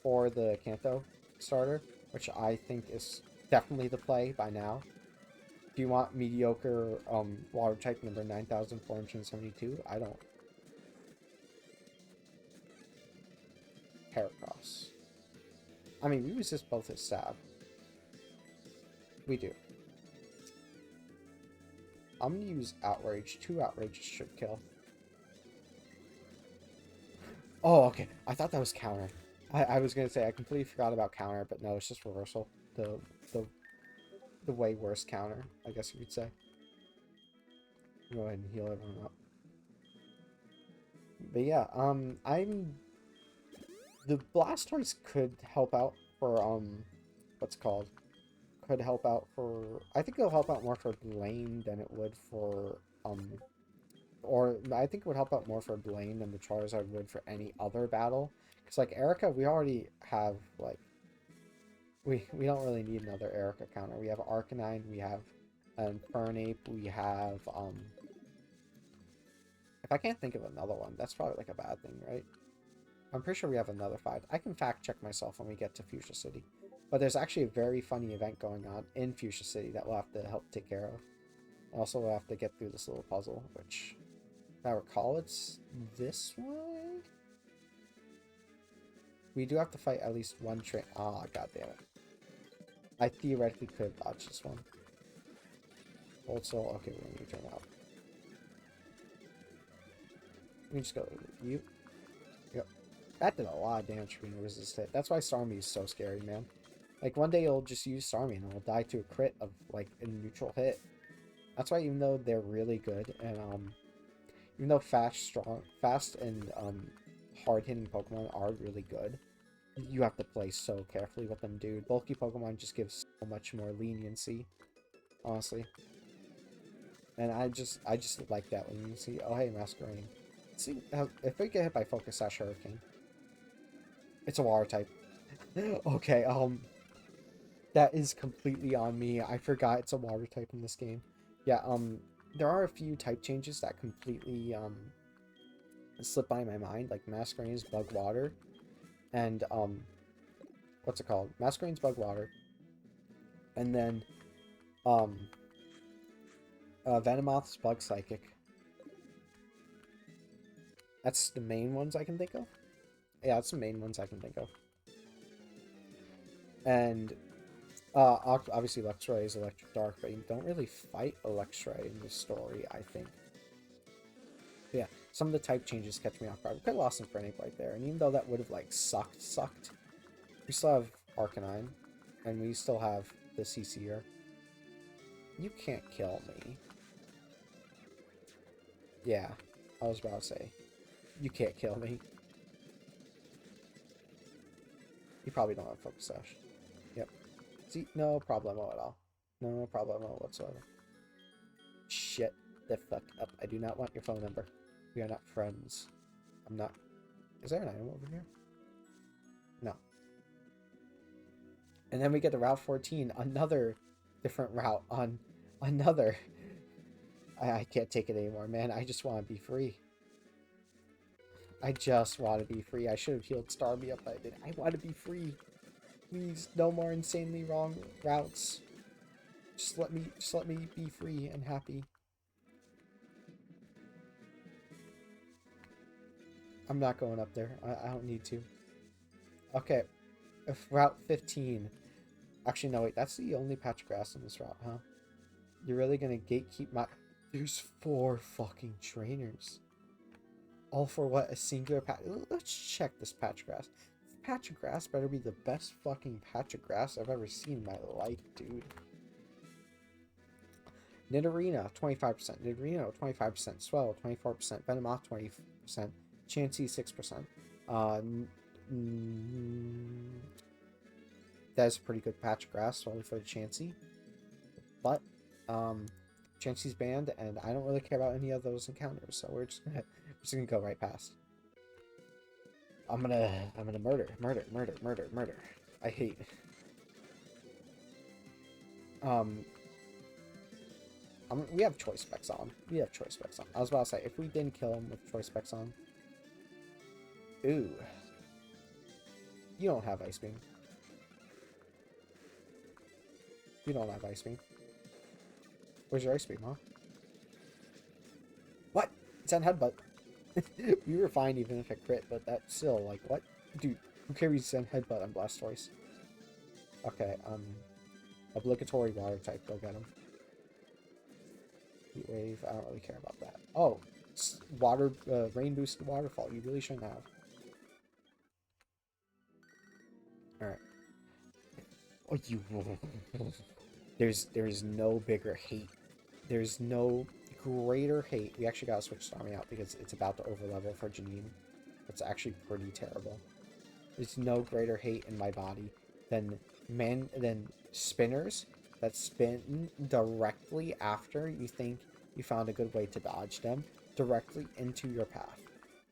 For the Kanto starter, which I think is definitely the play by now. If you want mediocre water type number 9472, I don't. Heracross. I mean, we resist both his stab. We do. I'm gonna use Outrage. 2 Outrages should kill. Oh, okay. I thought that was counter. I was gonna say I completely forgot about counter, but no, it's just reversal. The way worse counter, I guess you could say. Go ahead and heal everyone up. But yeah, the Blastoise could help out for what's it called? Could help out for... I think it'll help out more for Blaine than it would for or I think it would help out more for Blaine than the Charizard would for any other battle. Because, like, Erica, we already have, like... We don't really need another Erica counter. We have Arcanine, we have Infernape, we have, If I can't think of another one, that's probably, like, a bad thing, right? I'm pretty sure we have another 5. I can fact-check myself when we get to Fuchsia City. But there's actually a very funny event going on in Fuchsia City that we'll have to help take care of. Also, we'll have to get through this little puzzle, which... If I recall, it's this way? We do have to fight at least one train. Ah, god damn it. I theoretically could dodge this one. Old Soul. Okay, we're gonna turn out. We can just go. You. Yep. That did a lot of damage for being a resist hit. That's why Starmie is so scary, man. Like, one day you'll just use Starmie and it'll die to a crit of, like, a neutral hit. That's why, even though they're really good, and, even though fast and hard-hitting Pokemon are really good, you have to play so carefully with them, dude. Bulky Pokemon just give so much more leniency, honestly. And I just like that leniency. Oh, hey, Masquerain. Let's see if we get hit by Focus Sash Hurricane. It's a water type. Okay, that is completely on me. I forgot it's a water type in this game. Yeah, there are a few type changes that completely slip by my mind, like Masquerain's Bug Water, and what's it called? Masquerain's Bug Water, and then Venomoth's Bug Psychic. That's the main ones I can think of. Yeah, that's the main ones I can think of. And obviously Luxray is Electric Dark, but you don't really fight Luxray in the story, I think. But yeah, some of the type changes catch me off guard. We could have lost Infernape right there, and even though that would have like sucked, we still have Arcanine, and we still have the CC'er. You can't kill me. Yeah, I was about to say, you can't kill me. You probably don't have Focus Sash. Yep. See, no problemo at all. No problemo whatsoever. Shit the fuck up. I do not want your phone number. We are not friends. I'm not... Is there an item over here? No. And then we get to Route 14, another different route on another... I can't take it anymore, man. I just want to be free. I just want to be free. I should have healed Starmie up, but I didn't. I want to be free. Please, no more insanely wrong routes. Just let me be free and happy. I'm not going up there. I don't need to. Okay. Route 15. Actually, no, wait. That's the only patch of grass in this route, huh? You're really gonna gatekeep my... There's 4 fucking trainers. All for what? A singular patch? Let's check this patch of grass. This patch of grass better be the best fucking patch of grass I've ever seen in my life, dude. Nidorina, 25%. Nidorino, 25%. Swell, 24%. Venomoth, 20%. Chansey, 6%. That's a pretty good patch of grass, only for the Chansey. But, Chansey's banned, and I don't really care about any of those encounters, so we're just gonna go right past. I'm gonna murder. I hate. We have choice specs on. I was about to say, if we didn't kill him with choice specs on. Ooh. You don't have Ice Beam. You don't have Ice Beam. Where's your Ice Beam, huh? What? It's on Headbutt. We were fine even if it crit, but that's still, like, what? Dude, who carries Zen Headbutt on Blastoise? Okay, obligatory water type, go get him. Heat Wave, I don't really care about that. Oh, water, rain boosted waterfall, you really shouldn't have. Alright. Oh, you... There's no bigger hate. There's no greater hate. We actually gotta switch Starmie out because it's about to overlevel for Janine. That's actually pretty terrible. There's no greater hate in my body than spinners that spin directly after you think you found a good way to dodge them directly into your path.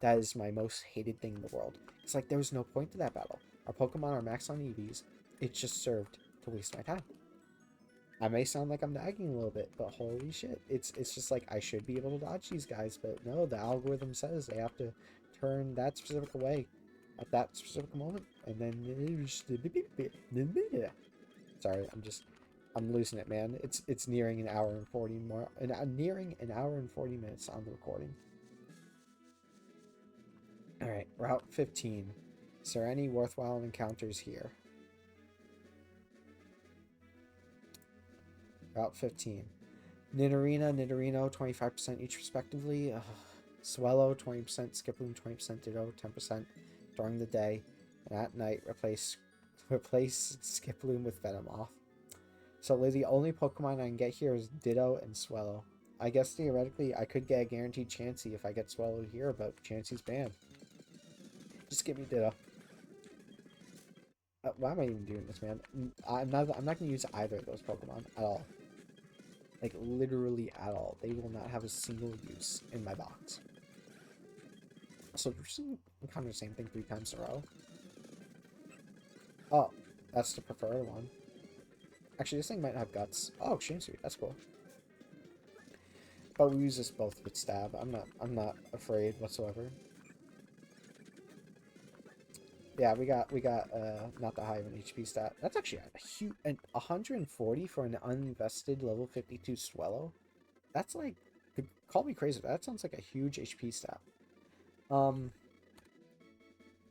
That is my most hated thing in the world. It's like there was no point to that battle. Our Pokemon are maxed on EVs. It just served to waste my time. I may sound like I'm nagging a little bit, but holy shit. It's just like I should be able to dodge these guys, but no, the algorithm says they have to turn that specific way at that specific moment. And then sorry, I'm losing it, man. It's nearing an hour and 40 more nearing an hour and 40 minutes on the recording. Alright, Route 15. Is there any worthwhile encounters here? Route 15. Nidorino, 25% each respectively. Swellow, 20%. Skiploom, 20%. Ditto, 10% during the day. And at night, replace Skiploom with Venomoth. So the only Pokemon I can get here is Ditto and Swellow. I guess theoretically I could get a guaranteed Chansey if I get Swellow here, but Chansey's banned. Just give me Ditto. Why am I even doing this, man? I'm not gonna use either of those Pokemon at all. Like, literally at all. They will not have a single use in my box. So, we're just encounter the same thing 3 times in a row. Oh, that's the preferred one. Actually, this thing might have guts. Oh, Shamsuit, that's cool. But we use this both with stab. I'm not afraid whatsoever. Yeah, we got not that high of an HP stat. That's actually a huge, 140 for an uninvested level 52 Swellow. That's like, call me crazy, that sounds like a huge HP stat. We're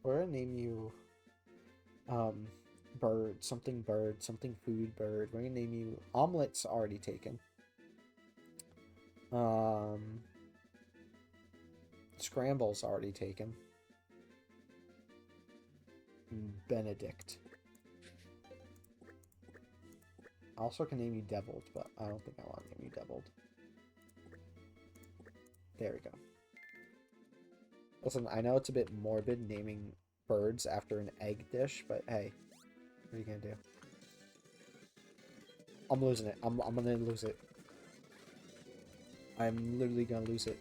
gonna name you, bird, something food bird. We're gonna name you Omelet's already taken. Scramble's already taken. Benedict. I also can name you Deviled, but I don't think I want to name you Deviled. There we go. Listen, I know it's a bit morbid naming birds after an egg dish, but hey, what are you gonna do? I'm losing it. I'm gonna lose it. I'm literally gonna lose it.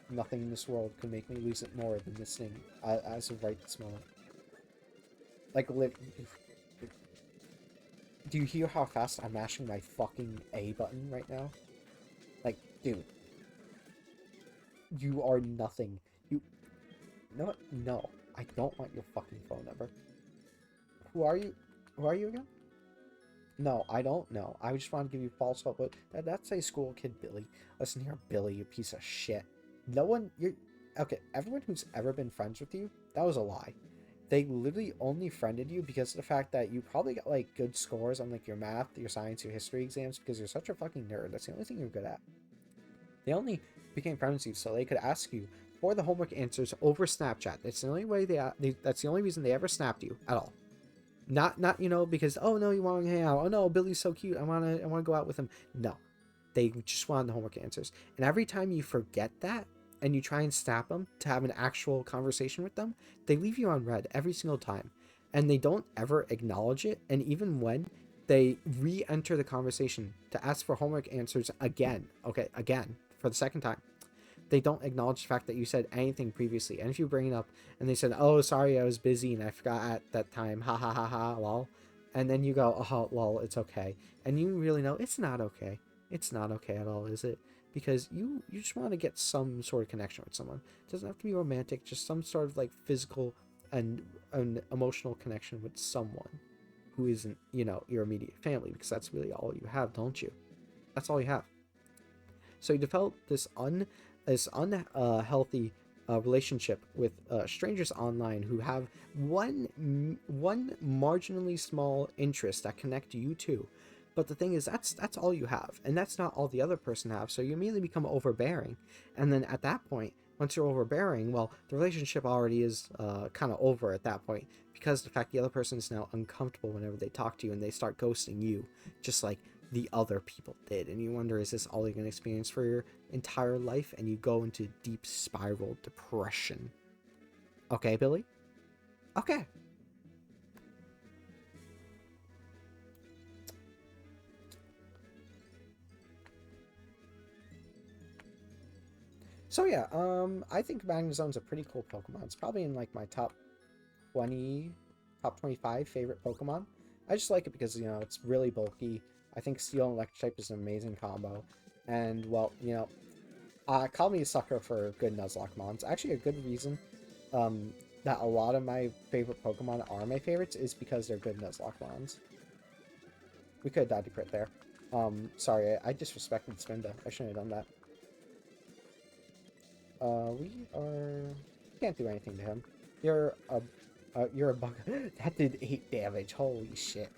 Nothing in this world could make me lose it more than this thing as of right this moment. Like, do you hear how fast I'm mashing my fucking A button right now? Like, dude. You are nothing. You know what? No. I don't want your fucking phone number. Who are you? Who are you again? No, I don't know. I just want to give you false hope, but that's a school kid, Billy. Listen here, Billy, you piece of shit. No one, okay, everyone who's ever been friends with you, that was a lie. They literally only friended you because of the fact that you probably got, like, good scores on, like, your math, your science, your history exams because you're such a fucking nerd. That's the only thing you're good at. They only became friends with you so they could ask you for the homework answers over Snapchat. That's the only way that's the only reason they ever snapped you at all. Not you know, because, oh no, you want to hang out. Oh no, Billy's so cute. I wanna go out with him. No. They just wanted the homework answers. And every time you forget that and you try and snap them to have an actual conversation with them, they leave you on red every single time. And they don't ever acknowledge it. And even when they re-enter the conversation to ask for homework answers again, for the second time, they don't acknowledge the fact that you said anything previously. And if you bring it up and they said, oh, sorry, I was busy and I forgot at that time, ha ha ha ha, lol. And then you go, oh, lol, it's okay. And you really know it's not okay. It's not okay at all, is it? Because you just want to get some sort of connection with someone. It doesn't have to be romantic, just some sort of like physical and an emotional connection with someone who isn't, you know, your immediate family, because that's really all you have, don't you? That's all you have. So you develop this unhealthy relationship with strangers online who have one marginally small interest that connect you to. But the thing is, that's all you have, and that's not all the other person have. So you immediately become overbearing, and then at that point, once you're overbearing, well, the relationship already is kind of over at that point, because the fact the other person is now uncomfortable whenever they talk to you, and they start ghosting you, just like the other people did. And you wonder, is this all you're going to experience for your entire life? And you go into deep spiral depression. Okay, Billy? Okay. So yeah, I think Magnezone's a pretty cool Pokemon. It's probably in like my top 20, top 25 favorite Pokemon. I just like it because, you know, it's really bulky. I think Steel and Electric type is an amazing combo. And, well, you know, call me a sucker for good Nuzlocke mons. Actually, a good reason that a lot of my favorite Pokemon are my favorites is because they're good Nuzlocke mons. We could have died to crit there. Sorry, I disrespected Spinda. I shouldn't have done that. We can't do anything to him. You're a bug. That did 8 damage. Holy shit.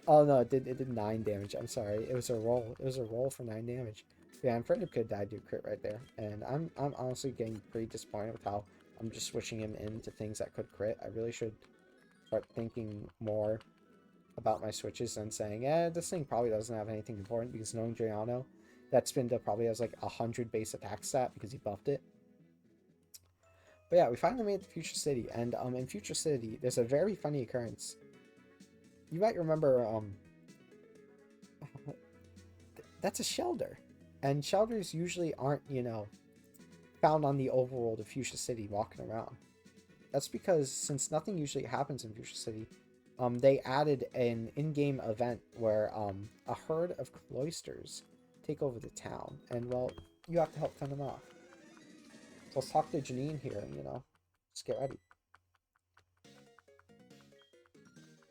Oh no, it did 9 damage. I'm sorry. It was a roll. It was a roll for 9 damage. Yeah, I'm afraid it could have died to a crit right there. And I'm honestly getting pretty disappointed with how I'm just switching him into things that could crit. I really should start thinking more about my switches than saying, this thing probably doesn't have anything important, because knowing Dreyano, that Spinda probably has like 100 base attack stat because he buffed it. But yeah, we finally made it to Future City, and in Future City, there's a very funny occurrence. You might remember, that's a Shelder, and Shelders usually aren't, you know, found on the overworld of Fuchsia City walking around. That's because since nothing usually happens in Fuchsia City, they added an in-game event where a herd of cloisters take over the town, and well, you have to help fend them off. So let's talk to Janine here, and, you know, let's get ready.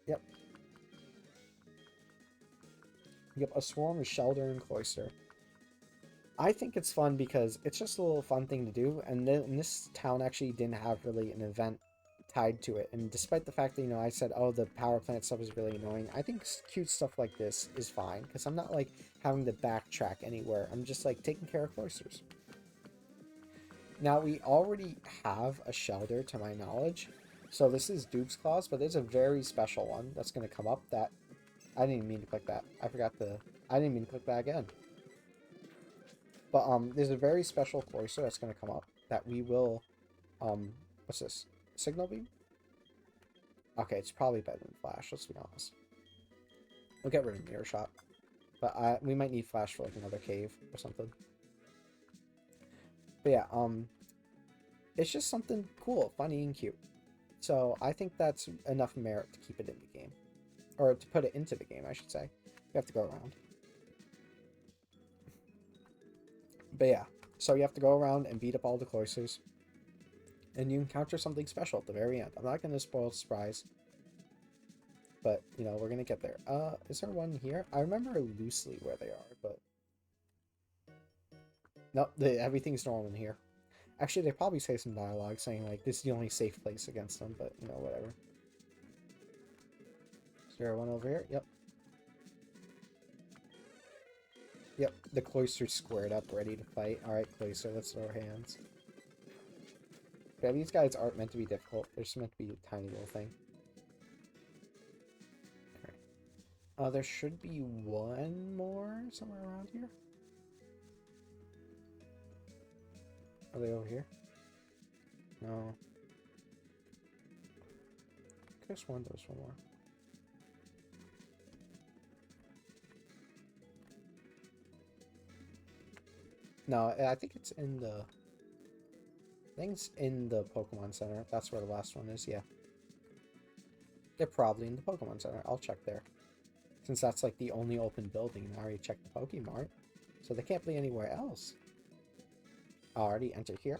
Yep. Yep, a swarm of Shelder and Cloister. I think it's fun because it's just a little fun thing to do, and then this town actually didn't have really an event tied to it. And despite the fact that, you know, I said, oh, the power plant stuff is really annoying, I think cute stuff like this is fine, because I'm not, like, having to backtrack anywhere. I'm just, like, taking care of cloisters. Now, we already have a shelter, to my knowledge. So this is Duke's Claws, but there's a very special one that's going to come up that... I didn't even mean to click that. I didn't mean to click that again. But, there's a very special cloister that's going to come up that we will... what's this? Signal beam? Okay, it's probably better than flash, let's be honest. We'll get rid of mirror shot. But we might need flash for like another cave or something. But yeah, it's just something cool, funny, and cute. So I think that's enough merit to keep it in the game. Or to put it into the game, I should say. You have to go around. But yeah, so you have to go around and beat up all the cloisters. And you encounter something special at the very end. I'm not going to spoil the surprise. But, you know, we're going to get there. Is there one here? I remember loosely where they are, but... Nope, everything's normal in here. Actually, they probably say some dialogue saying, like, this is the only safe place against them, but, you know, whatever. Is there one over here? Yep. Yep, the cloister's squared up, ready to fight. Alright, cloister, let's throw our hands. Yeah, these guys aren't meant to be difficult. They're just meant to be a tiny little thing. Alright. There should be one more somewhere around here. Are they over here? No. I guess one, there's one more. No, I think it's in the... I think it's in the Pokemon Center. That's where the last one is, yeah. They're probably in the Pokemon Center. I'll check there. Since that's like the only open building, and I already checked the Pokemart. So they can't be anywhere else. I already entered here.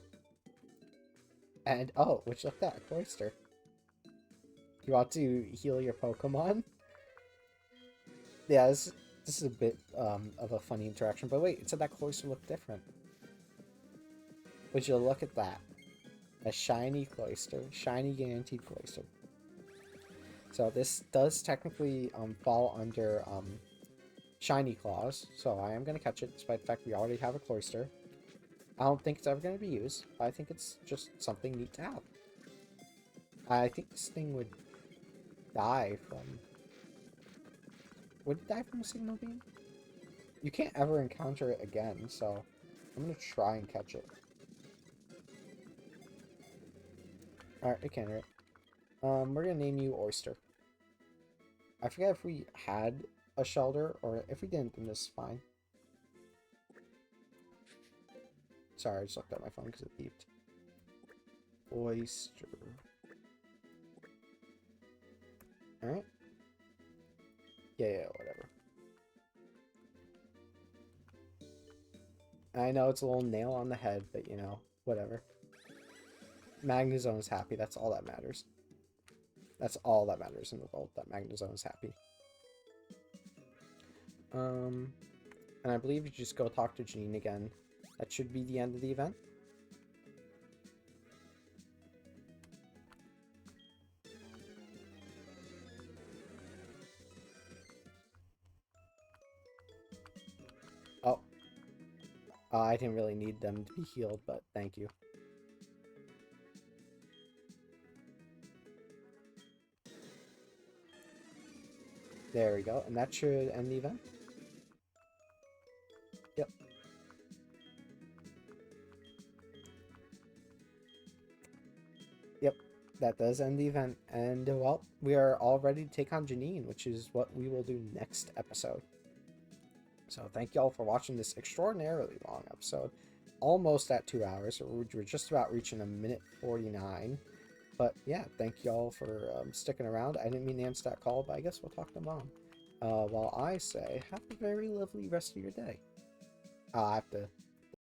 And, oh, look at that, a cloister. You want to heal your Pokemon? Yeah, this is a bit of a funny interaction. But wait, it said that cloister looked different. Would you look at that? A shiny cloister. Shiny guaranteed cloister. So this does technically fall under shiny claws. So I am going to catch it, despite the fact we already have a cloister. I don't think it's ever going to be used. But I think it's just something neat to have. I think this thing would die from... Would it die from a signal beam? You can't ever encounter it again, so I'm going to try and catch it. Alright, I can, right? We're gonna name you Oyster. I forget if we had a shelter, or if we didn't, then this is fine. Sorry, I just looked at my phone because it beeped. Oyster. Alright. Yeah, whatever. I know it's a little nail on the head, but you know, whatever. Magnezone is happy. That's all that matters. That's all that matters in the world, that Magnezone is happy. And I believe you just go talk to Janine again. That should be the end of the event. Oh. I didn't really need them to be healed, but thank you. There we go, and that should end the event. Yep. Yep, that does end the event. And, well, we are all ready to take on Janine, which is what we will do next episode. So thank you all for watching this extraordinarily long episode. Almost at 2 hours. We're just about reaching a minute 49. But yeah, thank you all for sticking around. I didn't mean to answer that call, but I guess we'll talk to Mom. While I say, have a very lovely rest of your day. I have to